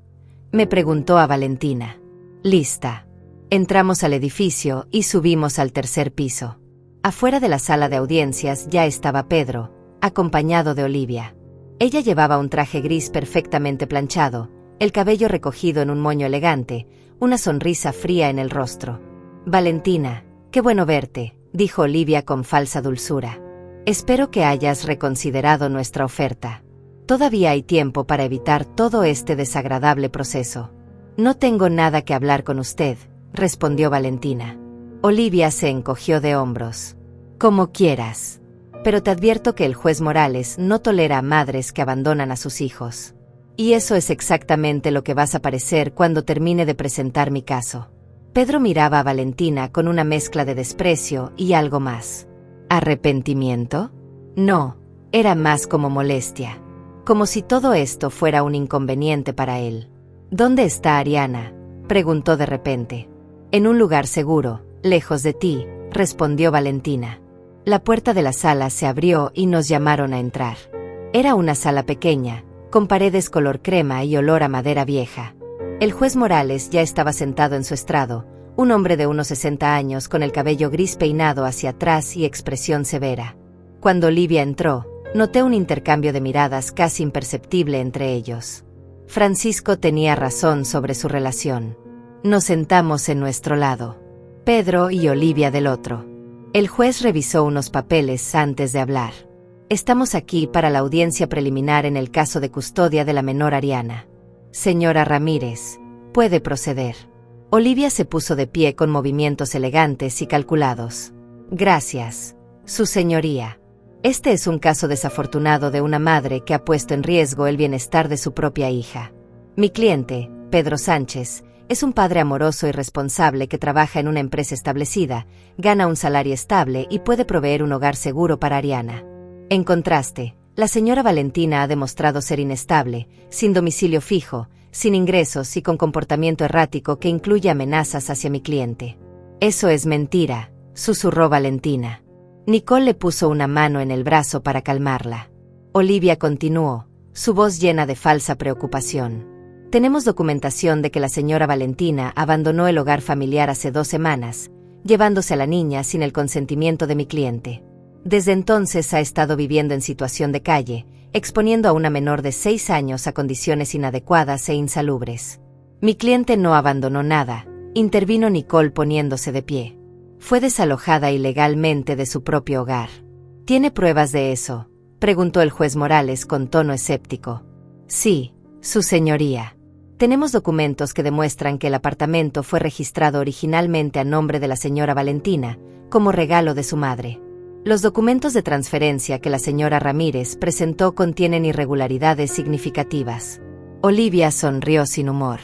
me preguntó a Valentina. Lista. Entramos al edificio y subimos al tercer piso. Afuera de la sala de audiencias ya estaba Pedro, acompañado de Olivia. Ella llevaba un traje gris perfectamente planchado, el cabello recogido en un moño elegante, una sonrisa fría en el rostro. Valentina, qué bueno verte, dijo Olivia con falsa dulzura. Espero que hayas reconsiderado nuestra oferta. Todavía hay tiempo para evitar todo este desagradable proceso. No tengo nada que hablar con usted, respondió Valentina. Olivia se encogió de hombros. Como quieras. Pero te advierto que el juez Morales no tolera a madres que abandonan a sus hijos. Y eso es exactamente lo que vas a parecer cuando termine de presentar mi caso. Pedro miraba a Valentina con una mezcla de desprecio y algo más. ¿Arrepentimiento? No, era más como molestia. Como si todo esto fuera un inconveniente para él. ¿Dónde está Ariana?, preguntó de repente. En un lugar seguro, lejos de ti, respondió Valentina. La puerta de la sala se abrió y nos llamaron a entrar. Era una sala pequeña, con paredes color crema y olor a madera vieja. El juez Morales ya estaba sentado en su estrado, un hombre de unos 60 años con el cabello gris peinado hacia atrás y expresión severa. Cuando Olivia entró, noté un intercambio de miradas casi imperceptible entre ellos. Francisco tenía razón sobre su relación. Nos sentamos en nuestro lado. Pedro y Olivia del otro. El juez revisó unos papeles antes de hablar. Estamos aquí para la audiencia preliminar en el caso de custodia de la menor Ariana. Señora Ramírez, puede proceder. Olivia se puso de pie con movimientos elegantes y calculados. Gracias, su señoría. Este es un caso desafortunado de una madre que ha puesto en riesgo el bienestar de su propia hija. Mi cliente, Pedro Sánchez, es un padre amoroso y responsable que trabaja en una empresa establecida, gana un salario estable y puede proveer un hogar seguro para Ariana. En contraste, La señora Valentina ha demostrado ser inestable, sin domicilio fijo, sin ingresos y con comportamiento errático que incluye amenazas hacia mi cliente. Eso es mentira, susurró Valentina. Nicole le puso una mano en el brazo para calmarla. Olivia continuó, su voz llena de falsa preocupación. Tenemos documentación de que la señora Valentina abandonó el hogar familiar hace 2 semanas, llevándose a la niña sin el consentimiento de mi cliente. Desde entonces ha estado viviendo en situación de calle, exponiendo a una menor de 6 años a condiciones inadecuadas e insalubres. Mi cliente no abandonó nada, intervino Nicole poniéndose de pie. Fue desalojada ilegalmente de su propio hogar. ¿Tiene pruebas de eso?, preguntó el juez Morales con tono escéptico. Sí, su señoría. Tenemos documentos que demuestran que el apartamento fue registrado originalmente a nombre de la señora Valentina, como regalo de su madre. Los documentos de transferencia que la señora Ramírez presentó contienen irregularidades significativas. Olivia sonrió sin humor.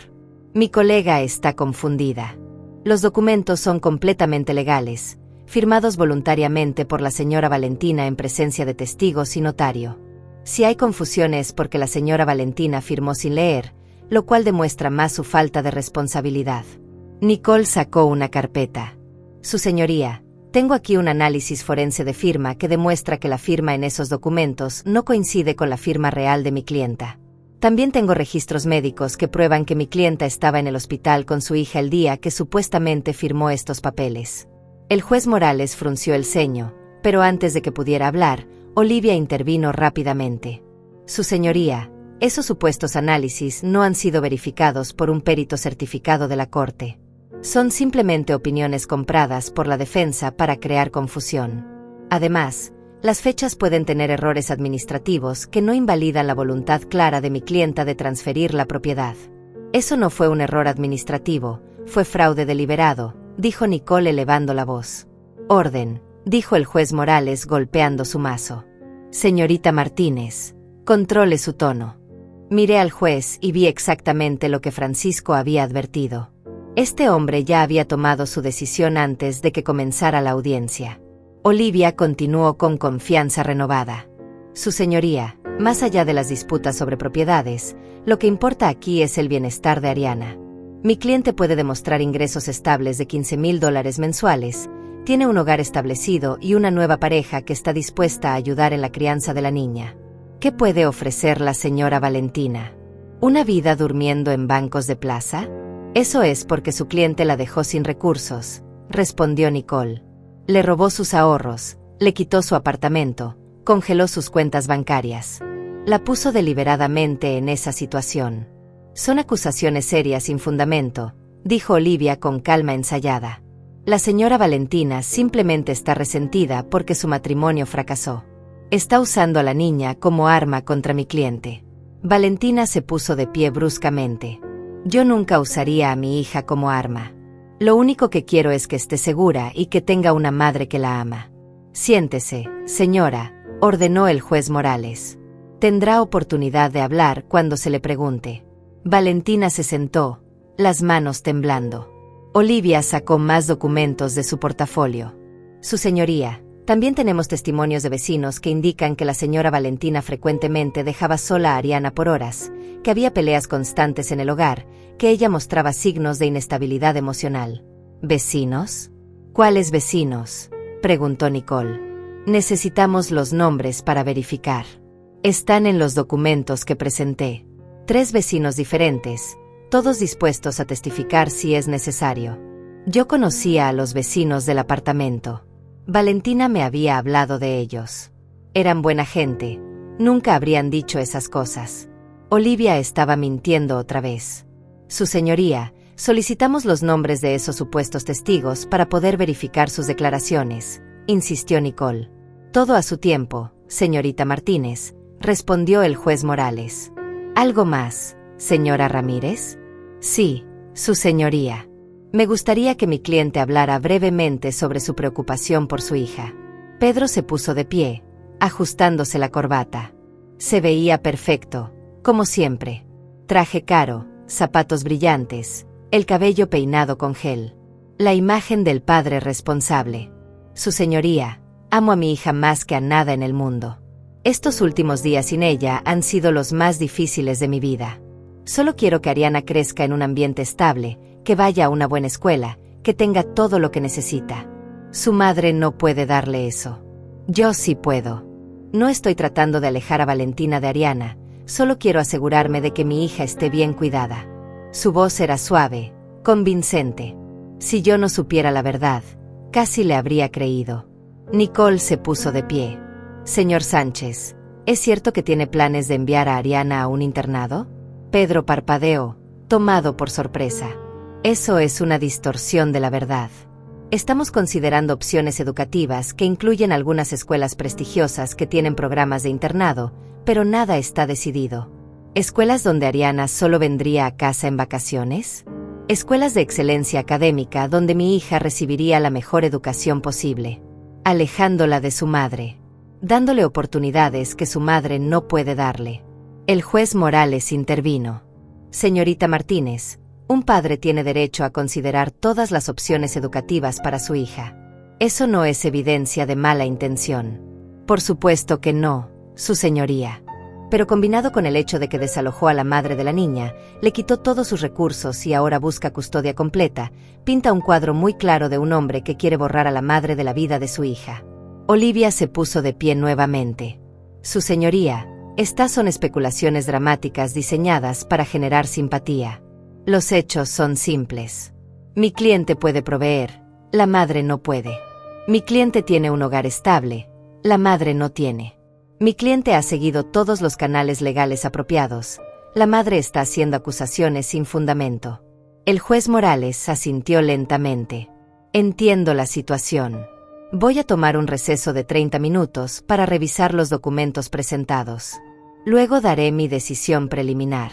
Mi colega está confundida. Los documentos son completamente legales, firmados voluntariamente por la señora Valentina en presencia de testigos y notario. Si hay confusión es porque la señora Valentina firmó sin leer, lo cual demuestra más su falta de responsabilidad. Nicole sacó una carpeta. Su señoría, tengo aquí un análisis forense de firma que demuestra que la firma en esos documentos no coincide con la firma real de mi clienta. También tengo registros médicos que prueban que mi clienta estaba en el hospital con su hija el día que supuestamente firmó estos papeles. El juez Morales frunció el ceño, pero antes de que pudiera hablar, Olivia intervino rápidamente. Su señoría, esos supuestos análisis no han sido verificados por un perito certificado de la Corte. Son simplemente opiniones compradas por la defensa para crear confusión. Además, las fechas pueden tener errores administrativos que no invalidan la voluntad clara de mi clienta de transferir la propiedad. Eso no fue un error administrativo, fue fraude deliberado, dijo Nicole elevando la voz. Orden, dijo el juez Morales golpeando su mazo. Señorita Martínez, controle su tono. Miré al juez y vi exactamente lo que Francisco había advertido. Este hombre ya había tomado su decisión antes de que comenzara la audiencia. Olivia continuó con confianza renovada. Su señoría, más allá de las disputas sobre propiedades, lo que importa aquí es el bienestar de Ariana. Mi cliente puede demostrar ingresos estables de $15,000 mensuales, tiene un hogar establecido y una nueva pareja que está dispuesta a ayudar en la crianza de la niña. ¿Qué puede ofrecer la señora Valentina? ¿Una vida durmiendo en bancos de plaza? Eso es porque su cliente la dejó sin recursos, respondió Nicole. Le robó sus ahorros, le quitó su apartamento, congeló sus cuentas bancarias. La puso deliberadamente en esa situación. Son acusaciones serias sin fundamento, dijo Olivia con calma ensayada. La señora Valentina simplemente está resentida porque su matrimonio fracasó. Está usando a la niña como arma contra mi cliente. Valentina se puso de pie bruscamente. Yo nunca usaría a mi hija como arma. Lo único que quiero es que esté segura y que tenga una madre que la ama. Siéntese, señora, ordenó el juez Morales. Tendrá oportunidad de hablar cuando se le pregunte. Valentina se sentó, las manos temblando. Olivia sacó más documentos de su portafolio. Su señoría, también tenemos testimonios de vecinos que indican que la señora Valentina frecuentemente dejaba sola a Ariana por horas, que había peleas constantes en el hogar, que ella mostraba signos de inestabilidad emocional. ¿Vecinos? ¿Cuáles vecinos?, preguntó Nicole. Necesitamos los nombres para verificar. Están en los documentos que presenté. 3 vecinos diferentes, todos dispuestos a testificar si es necesario. Yo conocía a los vecinos del apartamento. Valentina me había hablado de ellos. Eran buena gente, nunca habrían dicho esas cosas. Olivia estaba mintiendo otra vez. Su señoría, solicitamos los nombres de esos supuestos testigos para poder verificar sus declaraciones, insistió Nicole. Todo a su tiempo, señorita Martínez, respondió el juez Morales. ¿Algo más, señora Ramírez? Sí, su señoría. Me gustaría que mi cliente hablara brevemente sobre su preocupación por su hija. Pedro se puso de pie, ajustándose la corbata. Se veía perfecto, como siempre. Traje caro, zapatos brillantes, el cabello peinado con gel. La imagen del padre responsable. Su señoría, amo a mi hija más que a nada en el mundo. Estos últimos días sin ella han sido los más difíciles de mi vida. Solo quiero que Ariana crezca en un ambiente estable, que vaya a una buena escuela, que tenga todo lo que necesita. Su madre no puede darle eso. Yo sí puedo. No estoy tratando de alejar a Valentina de Ariana, solo quiero asegurarme de que mi hija esté bien cuidada. Su voz era suave, convincente. Si yo no supiera la verdad, casi le habría creído. Nicole se puso de pie. Señor Sánchez, ¿es cierto que tiene planes de enviar a Ariana a un internado? Pedro parpadeó, tomado por sorpresa. Eso es una distorsión de la verdad. Estamos considerando opciones educativas que incluyen algunas escuelas prestigiosas que tienen programas de internado, pero nada está decidido. ¿Escuelas donde Ariana solo vendría a casa en vacaciones? Escuelas de excelencia académica donde mi hija recibiría la mejor educación posible, alejándola de su madre, dándole oportunidades que su madre no puede darle. El juez Morales intervino. Señorita Martínez, un padre tiene derecho a considerar todas las opciones educativas para su hija. Eso no es evidencia de mala intención. Por supuesto que no, su señoría. Pero combinado con el hecho de que desalojó a la madre de la niña, le quitó todos sus recursos y ahora busca custodia completa, pinta un cuadro muy claro de un hombre que quiere borrar a la madre de la vida de su hija. Olivia se puso de pie nuevamente. Su señoría, estas son especulaciones dramáticas diseñadas para generar simpatía. Los hechos son simples. Mi cliente puede proveer, la madre no puede. Mi cliente tiene un hogar estable, la madre no tiene. Mi cliente ha seguido todos los canales legales apropiados, la madre está haciendo acusaciones sin fundamento. El juez Morales asintió lentamente. Entiendo la situación. Voy a tomar un receso de 30 minutos para revisar los documentos presentados. Luego daré mi decisión preliminar.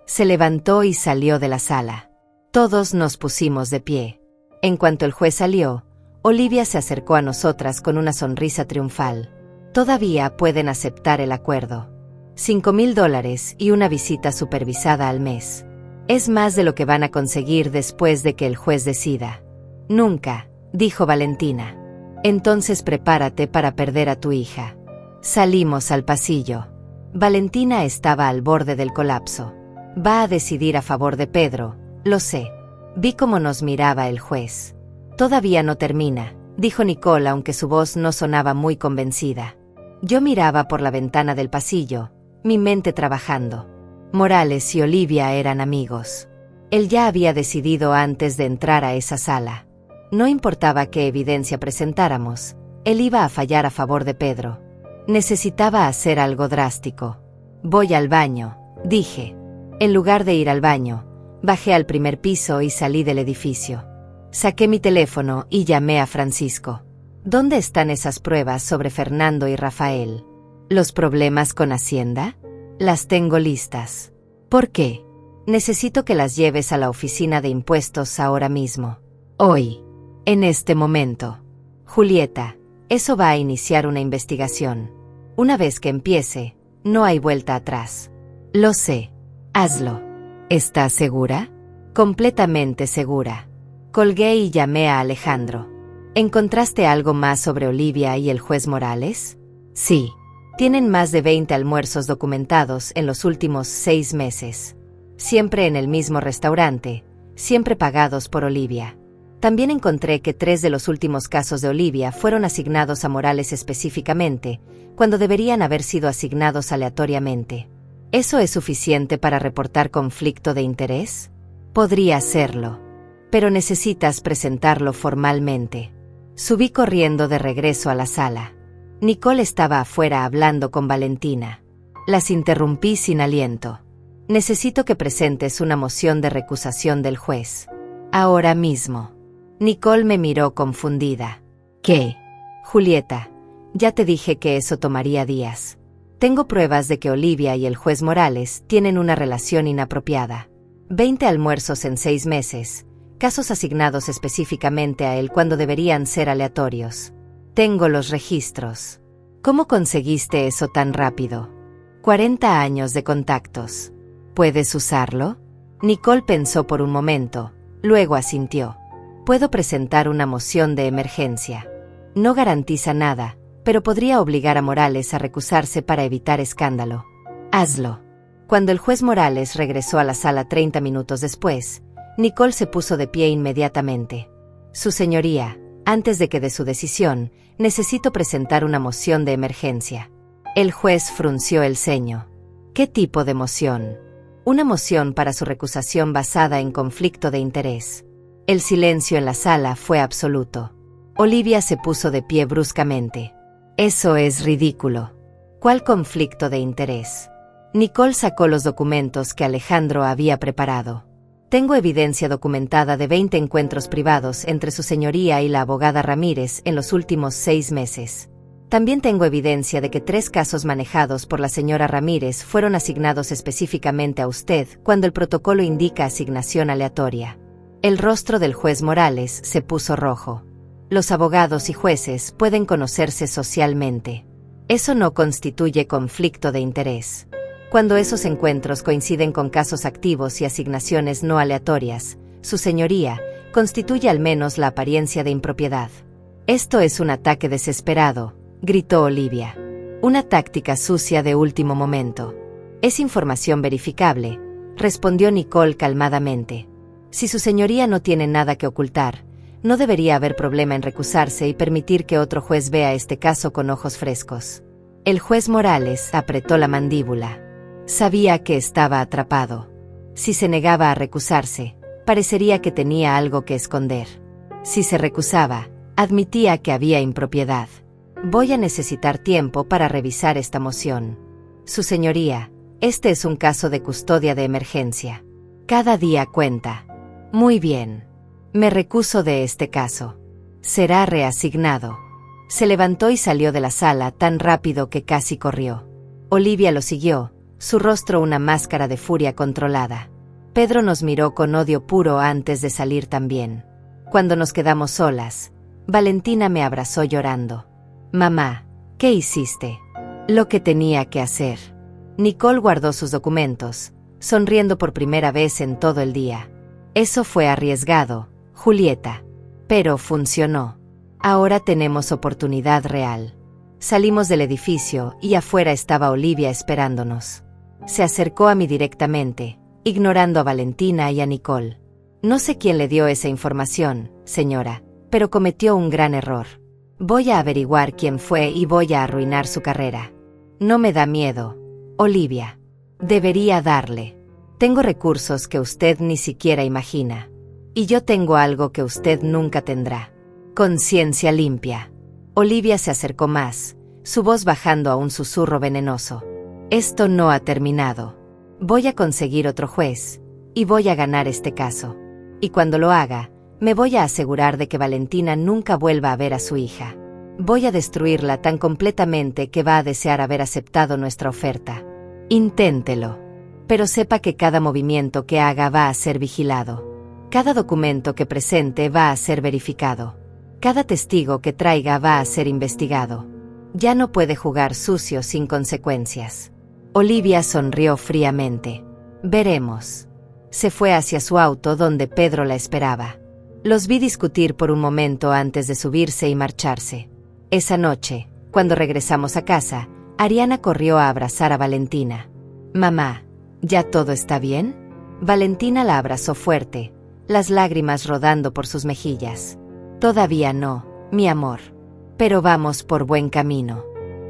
Se levantó y salió de la sala. Todos nos pusimos de pie. En cuanto el juez salió, Olivia se acercó a nosotras con una sonrisa triunfal. Todavía pueden aceptar el acuerdo. $5,000 y una visita supervisada al mes. Es más de lo que van a conseguir después de que el juez decida. Nunca, dijo Valentina. Entonces prepárate para perder a tu hija. Salimos al pasillo. Valentina estaba al borde del colapso. Va a decidir a favor de Pedro, lo sé. Vi cómo nos miraba el juez. Todavía no termina, dijo Nicole, aunque su voz no sonaba muy convencida. Yo miraba por la ventana del pasillo, mi mente trabajando. Morales y Olivia eran amigos. Él ya había decidido antes de entrar a esa sala. No importaba qué evidencia presentáramos, él iba a fallar a favor de Pedro. Necesitaba hacer algo drástico. Voy al baño, dije. En lugar de ir al baño, bajé al primer piso y salí del edificio. Saqué mi teléfono y llamé a Francisco. ¿Dónde están esas pruebas sobre Fernando y Rafael? ¿Los problemas con Hacienda? Las tengo listas. ¿Por qué? Necesito que las lleves a la oficina de impuestos ahora mismo. Hoy. En este momento. Julieta, eso va a iniciar una investigación. Una vez que empiece, no hay vuelta atrás. Lo sé. Hazlo. ¿Estás segura? Completamente segura. Colgué y llamé a Alejandro. ¿Encontraste algo más sobre Olivia y el juez Morales? Sí. Tienen más de 20 almuerzos documentados en los últimos 6 meses. Siempre en el mismo restaurante, siempre pagados por Olivia. También encontré que 3 de los últimos casos de Olivia fueron asignados a Morales específicamente, cuando deberían haber sido asignados aleatoriamente. ¿Eso es suficiente para reportar conflicto de interés? Podría serlo. Pero necesitas presentarlo formalmente. Subí corriendo de regreso a la sala. Nicole estaba afuera hablando con Valentina. Las interrumpí sin aliento. Necesito que presentes una moción de recusación del juez. Ahora mismo. Nicole me miró confundida. ¿Qué? Julieta, ya te dije que eso tomaría días. Tengo pruebas de que Olivia y el juez Morales tienen una relación inapropiada. 20 almuerzos en 6 meses. Casos asignados específicamente a él cuando deberían ser aleatorios. Tengo los registros. ¿Cómo conseguiste eso tan rápido? 40 años de contactos. ¿Puedes usarlo? Nicole pensó por un momento, luego asintió. Puedo presentar una moción de emergencia. No garantiza nada, pero podría obligar a Morales a recusarse para evitar escándalo. Hazlo. Cuando el juez Morales regresó a la sala 30 minutos después, Nicole se puso de pie inmediatamente. Su señoría, antes de que dé su decisión, necesito presentar una moción de emergencia. El juez frunció el ceño. ¿Qué tipo de moción? Una moción para su recusación basada en conflicto de interés. El silencio en la sala fue absoluto. Olivia se puso de pie bruscamente. Eso es ridículo. ¿Cuál conflicto de interés? Nicole sacó los documentos que Alejandro había preparado. Tengo evidencia documentada de 20 encuentros privados entre su señoría y la abogada Ramírez en los últimos 6 meses. También tengo evidencia de que 3 casos manejados por la señora Ramírez fueron asignados específicamente a usted cuando el protocolo indica asignación aleatoria. El rostro del juez Morales se puso rojo. Los abogados y jueces pueden conocerse socialmente. Eso no constituye conflicto de interés. Cuando esos encuentros coinciden con casos activos y asignaciones no aleatorias, su señoría constituye al menos la apariencia de impropiedad. Esto es un ataque desesperado, gritó Olivia. Una táctica sucia de último momento. Es información verificable, respondió Nicole calmadamente. Si su señoría no tiene nada que ocultar, no debería haber problema en recusarse y permitir que otro juez vea este caso con ojos frescos. El juez Morales apretó la mandíbula. Sabía que estaba atrapado. Si se negaba a recusarse, parecería que tenía algo que esconder. Si se recusaba, admitía que había impropiedad. Voy a necesitar tiempo para revisar esta moción. Su señoría, este es un caso de custodia de emergencia. Cada día cuenta. Muy bien. Me recuso de este caso. Será reasignado. Se levantó y salió de la sala tan rápido que casi corrió. Olivia lo siguió, su rostro una máscara de furia controlada. Pedro nos miró con odio puro antes de salir también. Cuando nos quedamos solas, Valentina me abrazó llorando. Mamá, ¿qué hiciste? Lo que tenía que hacer. Nicole guardó sus documentos, sonriendo por primera vez en todo el día. Eso fue arriesgado, Julieta. Pero funcionó. Ahora tenemos oportunidad real. Salimos del edificio y afuera estaba Olivia esperándonos. Se acercó a mí directamente, ignorando a Valentina y a Nicole. No sé quién le dio esa información, señora, pero cometió un gran error. Voy a averiguar quién fue y voy a arruinar su carrera. No me da miedo, Olivia. Debería darle. Tengo recursos que usted ni siquiera imagina. Y yo tengo algo que usted nunca tendrá. Conciencia limpia. Olivia se acercó más, su voz bajando a un susurro venenoso. Esto no ha terminado. Voy a conseguir otro juez, y voy a ganar este caso. Y cuando lo haga, me voy a asegurar de que Valentina nunca vuelva a ver a su hija. Voy a destruirla tan completamente que va a desear haber aceptado nuestra oferta. Inténtelo. Pero sepa que cada movimiento que haga va a ser vigilado. Cada documento que presente va a ser verificado. Cada testigo que traiga va a ser investigado. Ya no puede jugar sucio sin consecuencias. Olivia sonrió fríamente. Veremos. Se fue hacia su auto donde Pedro la esperaba. Los vi discutir por un momento antes de subirse y marcharse. Esa noche, cuando regresamos a casa, Ariana corrió a abrazar a Valentina. Mamá, ¿ya todo está bien? Valentina la abrazó fuerte, las lágrimas rodando por sus mejillas. Todavía no, mi amor. Pero vamos por buen camino.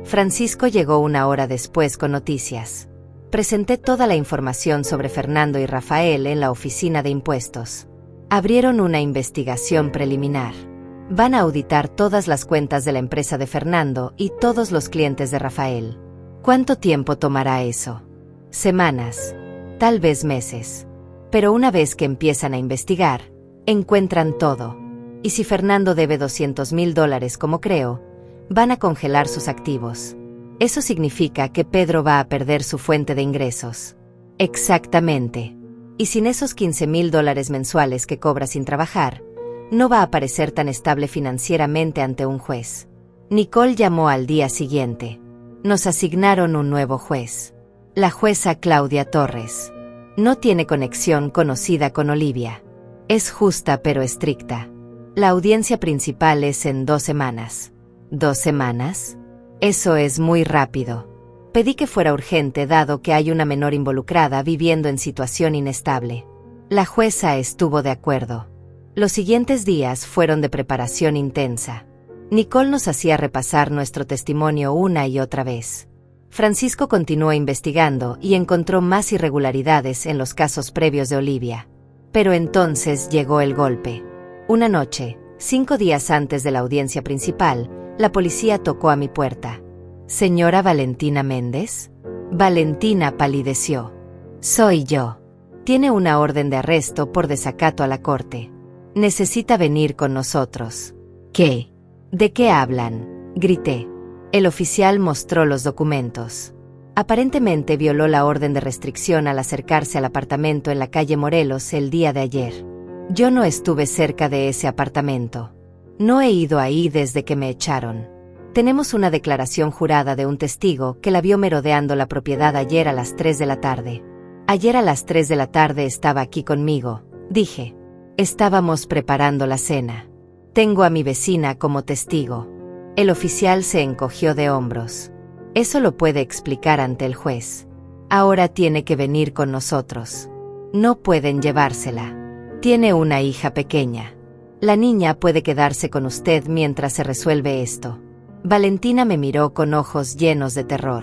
Francisco llegó 1 hora después con noticias. Presenté toda la información sobre Fernando y Rafael en la oficina de impuestos. Abrieron una investigación preliminar. Van a auditar todas las cuentas de la empresa de Fernando y todos los clientes de Rafael. ¿Cuánto tiempo tomará eso? Semanas, tal vez meses. Pero una vez que empiezan a investigar, encuentran todo. Y si Fernando debe $200,000 como creo, van a congelar sus activos. Eso significa que Pedro va a perder su fuente de ingresos. Exactamente. Y sin esos $15,000 mensuales que cobra sin trabajar, no va a parecer tan estable financieramente ante un juez. Nicole llamó al día siguiente. Nos asignaron un nuevo juez. La jueza Claudia Torres. No tiene conexión conocida con Olivia. Es justa pero estricta. La audiencia principal es en 2 semanas. ¿2 semanas? Eso es muy rápido. Pedí que fuera urgente dado que hay una menor involucrada viviendo en situación inestable. La jueza estuvo de acuerdo. Los siguientes días fueron de preparación intensa. Nicole nos hacía repasar nuestro testimonio una y otra vez. Francisco continuó investigando y encontró más irregularidades en los casos previos de Olivia. Pero entonces llegó el golpe. Una noche, 5 días antes de la audiencia principal, la policía tocó a mi puerta. ¿Señora Valentina Méndez? Valentina palideció. Soy yo. Tiene una orden de arresto por desacato a la corte. Necesita venir con nosotros. ¿Qué? ¿De qué hablan? Grité. El oficial mostró los documentos. Aparentemente violó la orden de restricción al acercarse al apartamento en la calle Morelos el día de ayer. Yo no estuve cerca de ese apartamento. No he ido ahí desde que me echaron. Tenemos una declaración jurada de un testigo que la vio merodeando la propiedad ayer a las 3 de la tarde. Ayer a las 3 de la tarde estaba aquí conmigo, dije. Estábamos preparando la cena. Tengo a mi vecina como testigo. El oficial se encogió de hombros. Eso lo puede explicar ante el juez. Ahora tiene que venir con nosotros. No pueden llevársela. Tiene una hija pequeña. La niña puede quedarse con usted mientras se resuelve esto. Valentina me miró con ojos llenos de terror.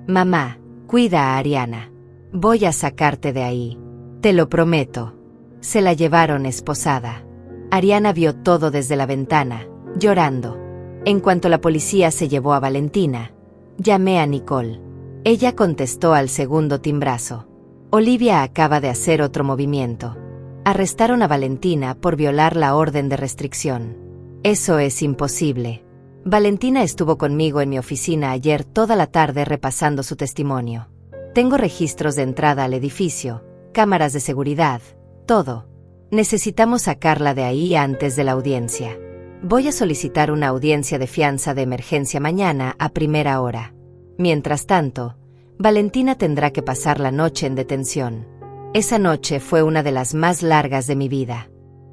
Mamá, cuida a Ariana. Voy a sacarte de ahí. Te lo prometo. Se la llevaron esposada. Ariana vio todo desde la ventana, llorando. En cuanto la policía se llevó a Valentina, llamé a Nicole. Ella contestó al segundo timbrazo. Olivia acaba de hacer otro movimiento. Arrestaron a Valentina por violar la orden de restricción. Eso es imposible. Valentina estuvo conmigo en mi oficina ayer toda la tarde repasando su testimonio. Tengo registros de entrada al edificio, cámaras de seguridad, todo. Necesitamos sacarla de ahí antes de la audiencia. Voy a solicitar una audiencia de fianza de emergencia mañana a primera hora. Mientras tanto, Valentina tendrá que pasar la noche en detención. Esa noche fue una de las más largas de mi vida.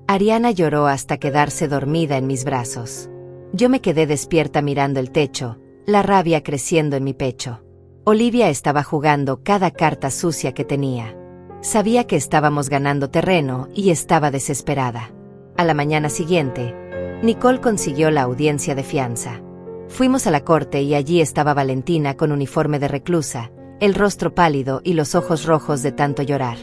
Ariana lloró hasta quedarse dormida en mis brazos. Yo me quedé despierta mirando el techo, la rabia creciendo en mi pecho. Olivia estaba jugando cada carta sucia que tenía. Sabía que estábamos ganando terreno y estaba desesperada. A la mañana siguiente, Nicole consiguió la audiencia de fianza. Fuimos a la corte y allí estaba Valentina con uniforme de reclusa, el rostro pálido y los ojos rojos de tanto llorar.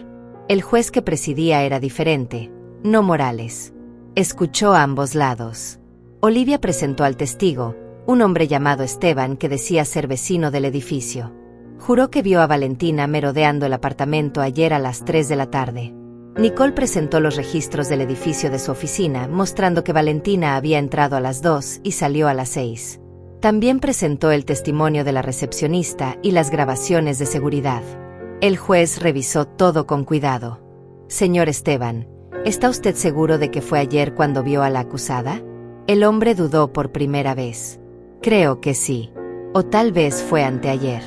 El juez que presidía era diferente, no Morales. Escuchó a ambos lados. Olivia presentó al testigo, un hombre llamado Esteban que decía ser vecino del edificio. Juró que vio a Valentina merodeando el apartamento ayer a las 3 de la tarde. Nicole presentó los registros del edificio de su oficina, mostrando que Valentina había entrado a las 2 y salió a las 6. También presentó el testimonio de la recepcionista y las grabaciones de seguridad. El juez revisó todo con cuidado. Señor Esteban, ¿está usted seguro de que fue ayer cuando vio a la acusada? El hombre dudó por primera vez. Creo que sí. O tal vez fue anteayer.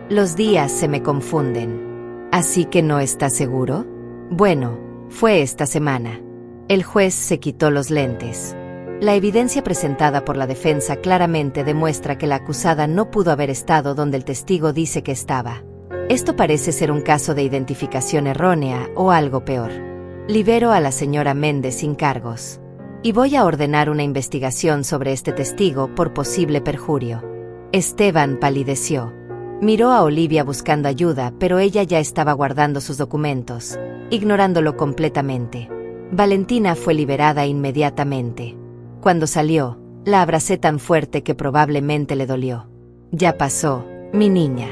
Los días se me confunden. ¿Así que no está seguro? Bueno, fue esta semana. El juez se quitó los lentes. La evidencia presentada por la defensa claramente demuestra que la acusada no pudo haber estado donde el testigo dice que estaba. Esto parece ser un caso de identificación errónea o algo peor. Libero a la señora Méndez sin cargos. Y voy a ordenar una investigación sobre este testigo por posible perjurio. Esteban palideció. Miró a Olivia buscando ayuda, pero ella ya estaba guardando sus documentos, ignorándolo completamente. Valentina fue liberada inmediatamente. Cuando salió, la abracé tan fuerte que probablemente le dolió. Ya pasó, mi niña.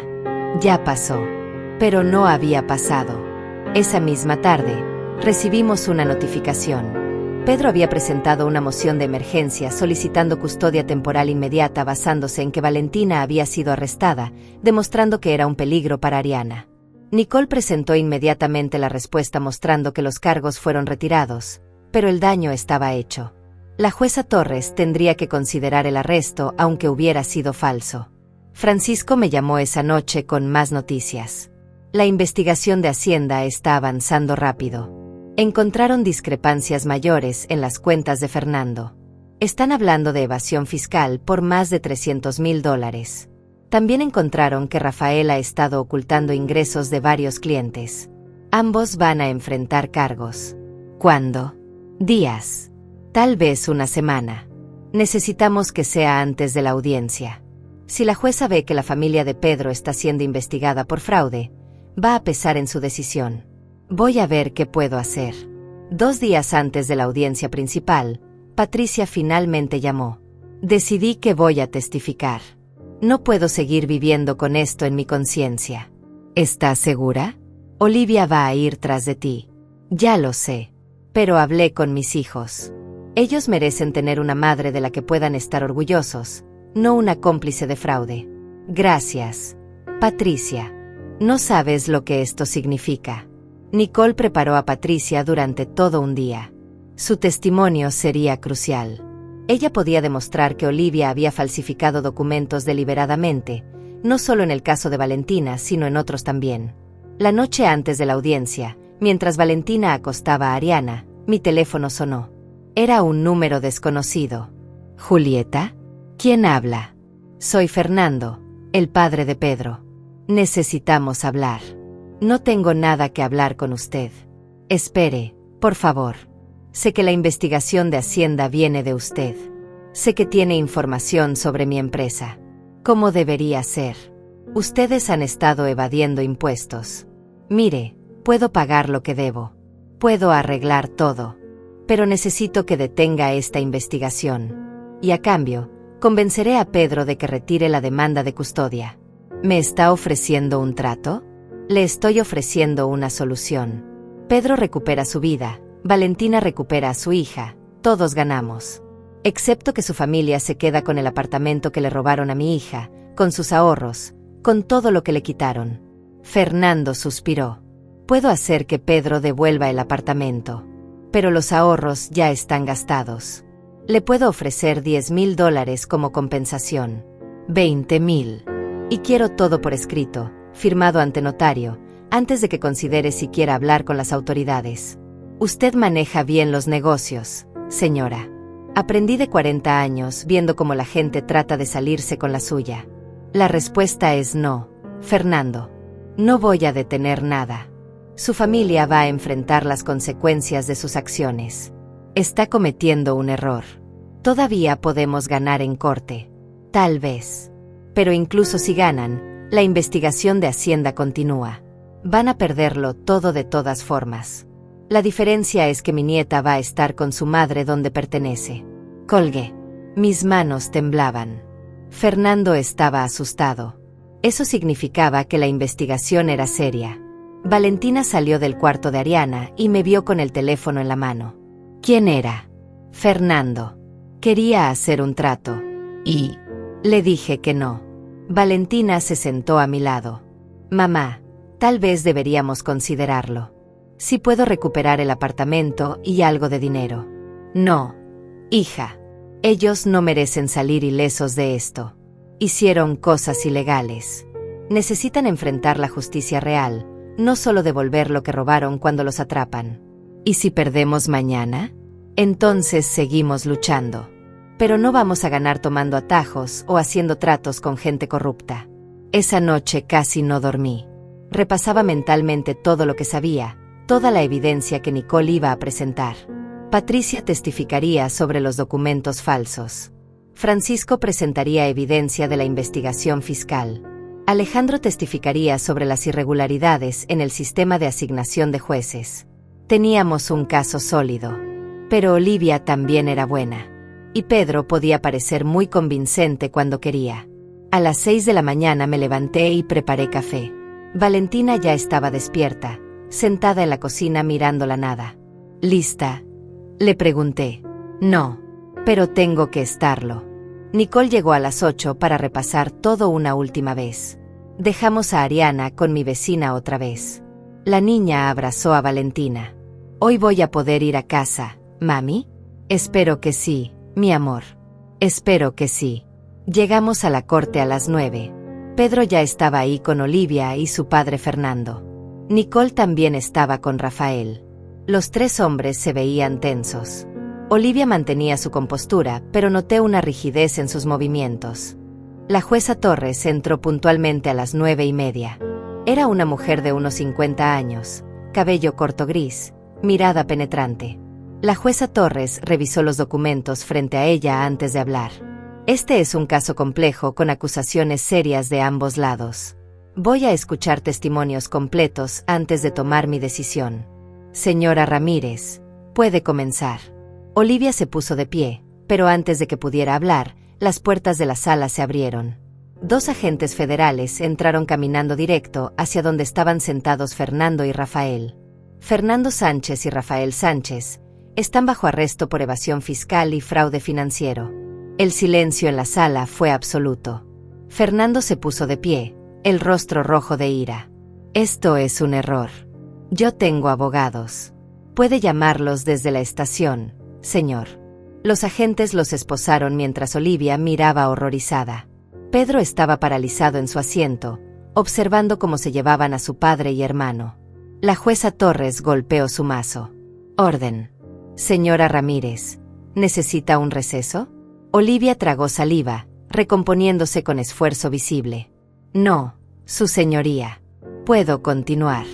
Ya pasó. Pero no había pasado. Esa misma tarde, recibimos una notificación. Pedro había presentado una moción de emergencia solicitando custodia temporal inmediata basándose en que Valentina había sido arrestada, demostrando que era un peligro para Ariana. Nicole presentó inmediatamente la respuesta mostrando que los cargos fueron retirados, pero el daño estaba hecho. La jueza Torres tendría que considerar el arresto aunque hubiera sido falso. Francisco me llamó esa noche con más noticias. La investigación de Hacienda está avanzando rápido. Encontraron discrepancias mayores en las cuentas de Fernando. Están hablando de evasión fiscal por más de $300,000. También encontraron que Rafael ha estado ocultando ingresos de varios clientes. Ambos van a enfrentar cargos. ¿Cuándo? Días. Tal vez una semana. Necesitamos que sea antes de la audiencia. Si la jueza ve que la familia de Pedro está siendo investigada por fraude, va a pesar en su decisión. Voy a ver qué puedo hacer. 2 días antes de la audiencia principal, Patricia finalmente llamó. Decidí que voy a testificar. No puedo seguir viviendo con esto en mi conciencia. ¿Estás segura? Olivia va a ir tras de ti. Ya lo sé. Pero hablé con mis hijos. Ellos merecen tener una madre de la que puedan estar orgullosos, no una cómplice de fraude. Gracias, Patricia. No sabes lo que esto significa. Nicole preparó a Patricia durante todo un día. Su testimonio sería crucial. Ella podía demostrar que Olivia había falsificado documentos deliberadamente, no solo en el caso de Valentina, sino en otros también. La noche antes de la audiencia, mientras Valentina acostaba a Ariana, mi teléfono sonó. Era un número desconocido. ¿Julieta? ¿Quién habla? Soy Fernando, el padre de Pedro. Necesitamos hablar. No tengo nada que hablar con usted. Espere, por favor. Sé que la investigación de Hacienda viene de usted. Sé que tiene información sobre mi empresa. ¿Cómo debería ser? Ustedes han estado evadiendo impuestos. Mire, puedo pagar lo que debo. Puedo arreglar todo. Pero necesito que detenga esta investigación. Y a cambio, convenceré a Pedro de que retire la demanda de custodia. ¿Me está ofreciendo un trato? Le estoy ofreciendo una solución. Pedro recupera su vida, Valentina recupera a su hija, todos ganamos. Excepto que su familia se queda con el apartamento que le robaron a mi hija, con sus ahorros, con todo lo que le quitaron. Fernando suspiró. Puedo hacer que Pedro devuelva el apartamento. Pero los ahorros ya están gastados. Le puedo ofrecer $10,000 como compensación. 20,000. Y quiero todo por escrito, firmado ante notario, antes de que considere siquiera hablar con las autoridades. Usted maneja bien los negocios, señora. Aprendí de 40 años viendo cómo la gente trata de salirse con la suya. La respuesta es no, Fernando. No voy a detener nada. Su familia va a enfrentar las consecuencias de sus acciones. Está cometiendo un error. Todavía podemos ganar en corte. Tal vez. Pero incluso si ganan, la investigación de Hacienda continúa. Van a perderlo todo de todas formas. La diferencia es que mi nieta va a estar con su madre donde pertenece. Colgué. Mis manos temblaban. Fernando estaba asustado. Eso significaba que la investigación era seria. Valentina salió del cuarto de Ariana y me vio con el teléfono en la mano. ¿Quién era? Fernando. Quería hacer un trato. Y le dije que no. Valentina se sentó a mi lado. Mamá, tal vez deberíamos considerarlo. Si puedo recuperar el apartamento y algo de dinero. No, hija. Ellos no merecen salir ilesos de esto. Hicieron cosas ilegales. Necesitan enfrentar la justicia real, no solo devolver lo que robaron cuando los atrapan. ¿Y si perdemos mañana? Entonces seguimos luchando. Pero no vamos a ganar tomando atajos o haciendo tratos con gente corrupta. Esa noche casi no dormí. Repasaba mentalmente todo lo que sabía, toda la evidencia que Nicole iba a presentar. Patricia testificaría sobre los documentos falsos. Francisco presentaría evidencia de la investigación fiscal. Alejandro testificaría sobre las irregularidades en el sistema de asignación de jueces. Teníamos un caso sólido. Pero Olivia también era buena. Y Pedro podía parecer muy convincente cuando quería. A las 6 de la mañana me levanté y preparé café. Valentina ya estaba despierta, sentada en la cocina mirando la nada. ¿Lista?, le pregunté. No, pero tengo que estarlo. Nicole llegó a las 8 para repasar todo una última vez. Dejamos a Ariana con mi vecina otra vez. La niña abrazó a Valentina. ¿Hoy voy a poder ir a casa, mami? Espero que sí, mi amor. Espero que sí. Llegamos a la corte a las 9. Pedro ya estaba ahí con Olivia y su padre Fernando. Nicole también estaba con Rafael. Los 3 hombres se veían tensos. Olivia mantenía su compostura, pero noté una rigidez en sus movimientos. La jueza Torres entró puntualmente a las 9:30. Era una mujer de unos 50 años, cabello corto gris, mirada penetrante. La jueza Torres revisó los documentos frente a ella antes de hablar. Este es un caso complejo con acusaciones serias de ambos lados. Voy a escuchar testimonios completos antes de tomar mi decisión. Señora Ramírez, puede comenzar. Olivia se puso de pie, pero antes de que pudiera hablar, las puertas de la sala se abrieron. 2 agentes federales entraron caminando directo hacia donde estaban sentados Fernando y Rafael. Fernando Sánchez y Rafael Sánchez están bajo arresto por evasión fiscal y fraude financiero. El silencio en la sala fue absoluto. Fernando se puso de pie, el rostro rojo de ira. Esto es un error. Yo tengo abogados. Puede llamarlos desde la estación, señor. Los agentes los esposaron mientras Olivia miraba horrorizada. Pedro estaba paralizado en su asiento, observando cómo se llevaban a su padre y hermano. La jueza Torres golpeó su mazo. Orden. Señora Ramírez, ¿necesita un receso? Olivia tragó saliva, recomponiéndose con esfuerzo visible. No, su señoría. Puedo continuar.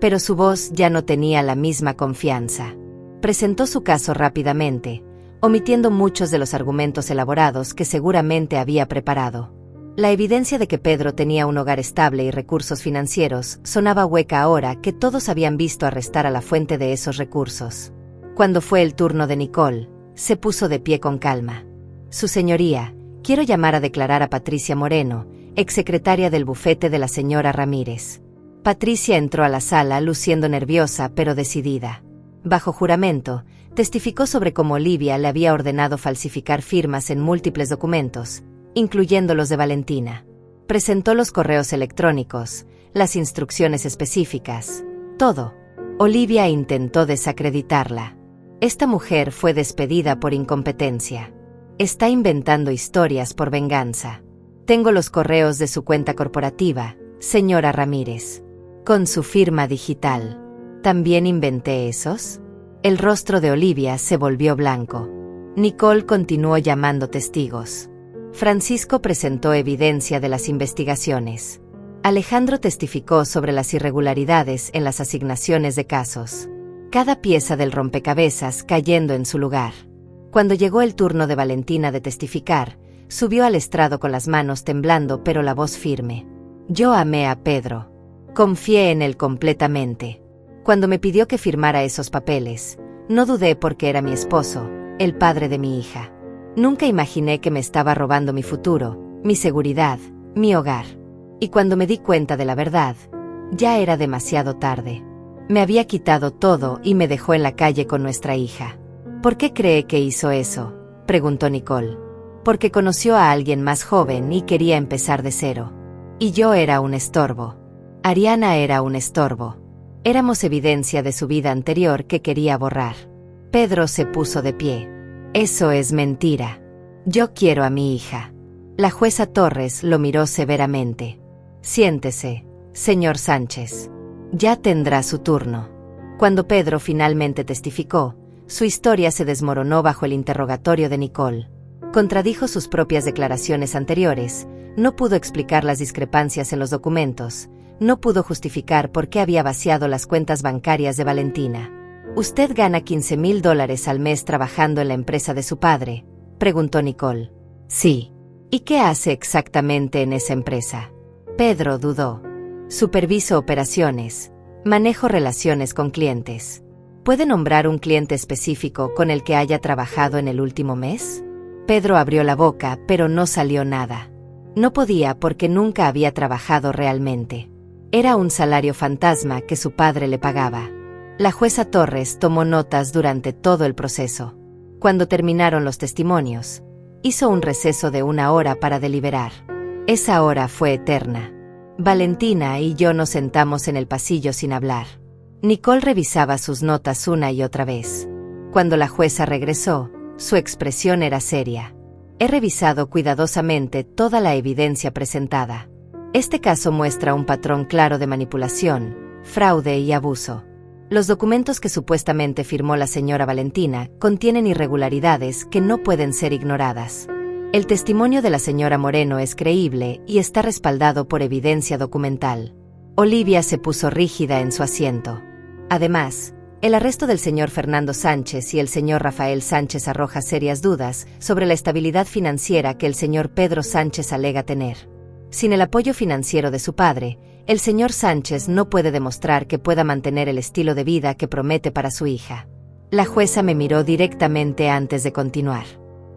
Pero su voz ya no tenía la misma confianza. Presentó su caso rápidamente, omitiendo muchos de los argumentos elaborados que seguramente había preparado. La evidencia de que Pedro tenía un hogar estable y recursos financieros sonaba hueca ahora que todos habían visto arrestar a la fuente de esos recursos. Cuando fue el turno de Nicole, se puso de pie con calma. Su señoría, quiero llamar a declarar a Patricia Moreno, exsecretaria del bufete de la señora Ramírez. Patricia entró a la sala luciendo nerviosa pero decidida. Bajo juramento, testificó sobre cómo Olivia le había ordenado falsificar firmas en múltiples documentos, incluyendo los de Valentina. Presentó los correos electrónicos, las instrucciones específicas, todo. Olivia intentó desacreditarla. Esta mujer fue despedida por incompetencia. Está inventando historias por venganza. Tengo los correos de su cuenta corporativa, señora Ramírez. Con su firma digital. ¿También inventé esos? El rostro de Olivia se volvió blanco. Nicole continuó llamando testigos. Francisco presentó evidencia de las investigaciones. Alejandro testificó sobre las irregularidades en las asignaciones de casos. Cada pieza del rompecabezas cayendo en su lugar. Cuando llegó el turno de Valentina de testificar, subió al estrado con las manos temblando pero la voz firme. Yo amé a Pedro. Confié en él completamente. Cuando me pidió que firmara esos papeles, no dudé porque era mi esposo, el padre de mi hija. Nunca imaginé que me estaba robando mi futuro, mi seguridad, mi hogar. Y cuando me di cuenta de la verdad, ya era demasiado tarde. Me había quitado todo y me dejó en la calle con nuestra hija. ¿Por qué cree que hizo eso?, preguntó Nicole. Porque conoció a alguien más joven y quería empezar de cero. Y yo era un estorbo. Ariana era un estorbo. Éramos evidencia de su vida anterior que quería borrar. Pedro se puso de pie. Eso es mentira. Yo quiero a mi hija. La jueza Torres lo miró severamente. Siéntese, señor Sánchez. Ya tendrá su turno. Cuando Pedro finalmente testificó, su historia se desmoronó bajo el interrogatorio de Nicole. Contradijo sus propias declaraciones anteriores, no pudo explicar las discrepancias en los documentos, no pudo justificar por qué había vaciado las cuentas bancarias de Valentina. ¿Usted gana $15,000 al mes trabajando en la empresa de su padre?, preguntó Nicole. Sí. ¿Y qué hace exactamente en esa empresa? Pedro dudó. Superviso operaciones. Manejo relaciones con clientes. ¿Puede nombrar un cliente específico con el que haya trabajado en el último mes? Pedro abrió la boca, pero no salió nada. No podía porque nunca había trabajado realmente. Era un salario fantasma que su padre le pagaba. La jueza Torres tomó notas durante todo el proceso. Cuando terminaron los testimonios, hizo un receso de 1 hora para deliberar. Esa hora fue eterna. Valentina y yo nos sentamos en el pasillo sin hablar. Nicole revisaba sus notas una y otra vez. Cuando la jueza regresó, su expresión era seria. He revisado cuidadosamente toda la evidencia presentada. Este caso muestra un patrón claro de manipulación, fraude y abuso. Los documentos que supuestamente firmó la señora Valentina contienen irregularidades que no pueden ser ignoradas. El testimonio de la señora Moreno es creíble y está respaldado por evidencia documental. Olivia se puso rígida en su asiento. Además, el arresto del señor Fernando Sánchez y el señor Rafael Sánchez arroja serias dudas sobre la estabilidad financiera que el señor Pedro Sánchez alega tener. Sin el apoyo financiero de su padre, el señor Sánchez no puede demostrar que pueda mantener el estilo de vida que promete para su hija. La jueza me miró directamente antes de continuar.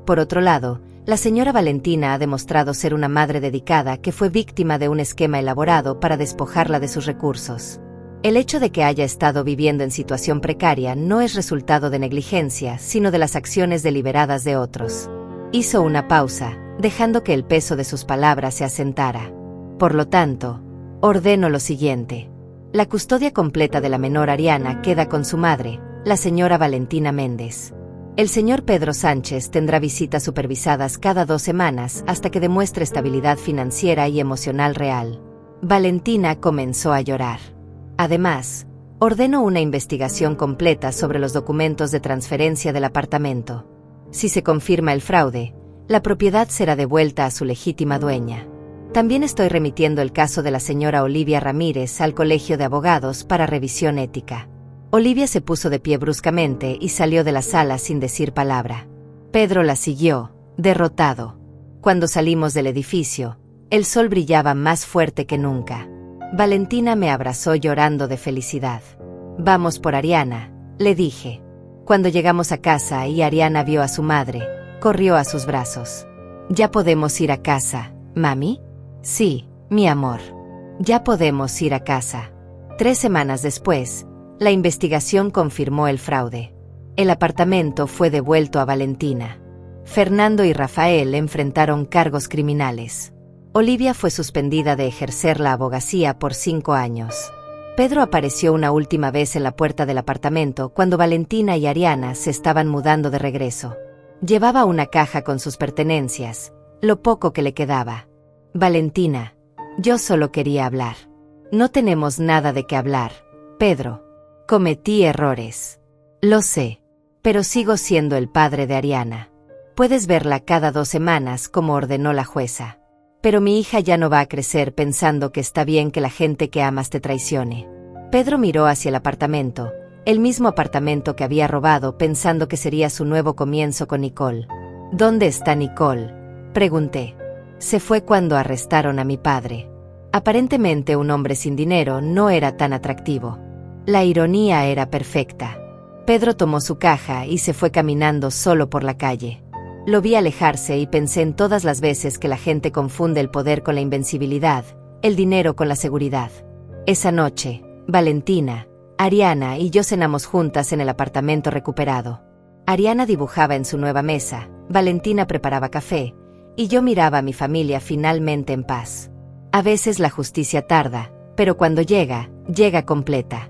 Por otro lado, la señora Valentina ha demostrado ser una madre dedicada que fue víctima de un esquema elaborado para despojarla de sus recursos. El hecho de que haya estado viviendo en situación precaria no es resultado de negligencia, sino de las acciones deliberadas de otros. Hizo una pausa, dejando que el peso de sus palabras se asentara. Por lo tanto, ordeno lo siguiente. La custodia completa de la menor Ariana queda con su madre, la señora Valentina Méndez. El señor Pedro Sánchez tendrá visitas supervisadas cada 2 semanas hasta que demuestre estabilidad financiera y emocional real. Valentina comenzó a llorar. Además, ordeno una investigación completa sobre los documentos de transferencia del apartamento. Si se confirma el fraude, la propiedad será devuelta a su legítima dueña. También estoy remitiendo el caso de la señora Olivia Ramírez al Colegio de Abogados para revisión ética. Olivia se puso de pie bruscamente y salió de la sala sin decir palabra. Pedro la siguió, derrotado. Cuando salimos del edificio, el sol brillaba más fuerte que nunca. Valentina me abrazó llorando de felicidad. «Vamos por Ariana», le dije. Cuando llegamos a casa y Ariana vio a su madre, corrió a sus brazos. «¿Ya podemos ir a casa, mami?» «Sí, mi amor. Ya podemos ir a casa». 3 semanas después, la investigación confirmó el fraude. El apartamento fue devuelto a Valentina. Fernando y Rafael enfrentaron cargos criminales. Olivia fue suspendida de ejercer la abogacía por 5 años. Pedro apareció una última vez en la puerta del apartamento cuando Valentina y Ariana se estaban mudando de regreso. Llevaba una caja con sus pertenencias, lo poco que le quedaba. «Valentina, yo solo quería hablar». «No tenemos nada de qué hablar, Pedro. Cometí errores. Lo sé, pero sigo siendo el padre de Ariana. Puedes verla cada 2 semanas como ordenó la jueza. Pero mi hija ya no va a crecer pensando que está bien que la gente que amas te traicione». Pedro miró hacia el apartamento, el mismo apartamento que había robado pensando que sería su nuevo comienzo con Nicole. «¿Dónde está Nicole?», pregunté. «Se fue cuando arrestaron a mi padre». Aparentemente un hombre sin dinero no era tan atractivo. La ironía era perfecta. Pedro tomó su caja y se fue caminando solo por la calle. Lo vi alejarse y pensé en todas las veces que la gente confunde el poder con la invencibilidad, el dinero con la seguridad. Esa noche, Valentina, Ariana y yo cenamos juntas en el apartamento recuperado. Ariana dibujaba en su nueva mesa, Valentina preparaba café, y yo miraba a mi familia finalmente en paz. A veces la justicia tarda, pero cuando llega, llega completa.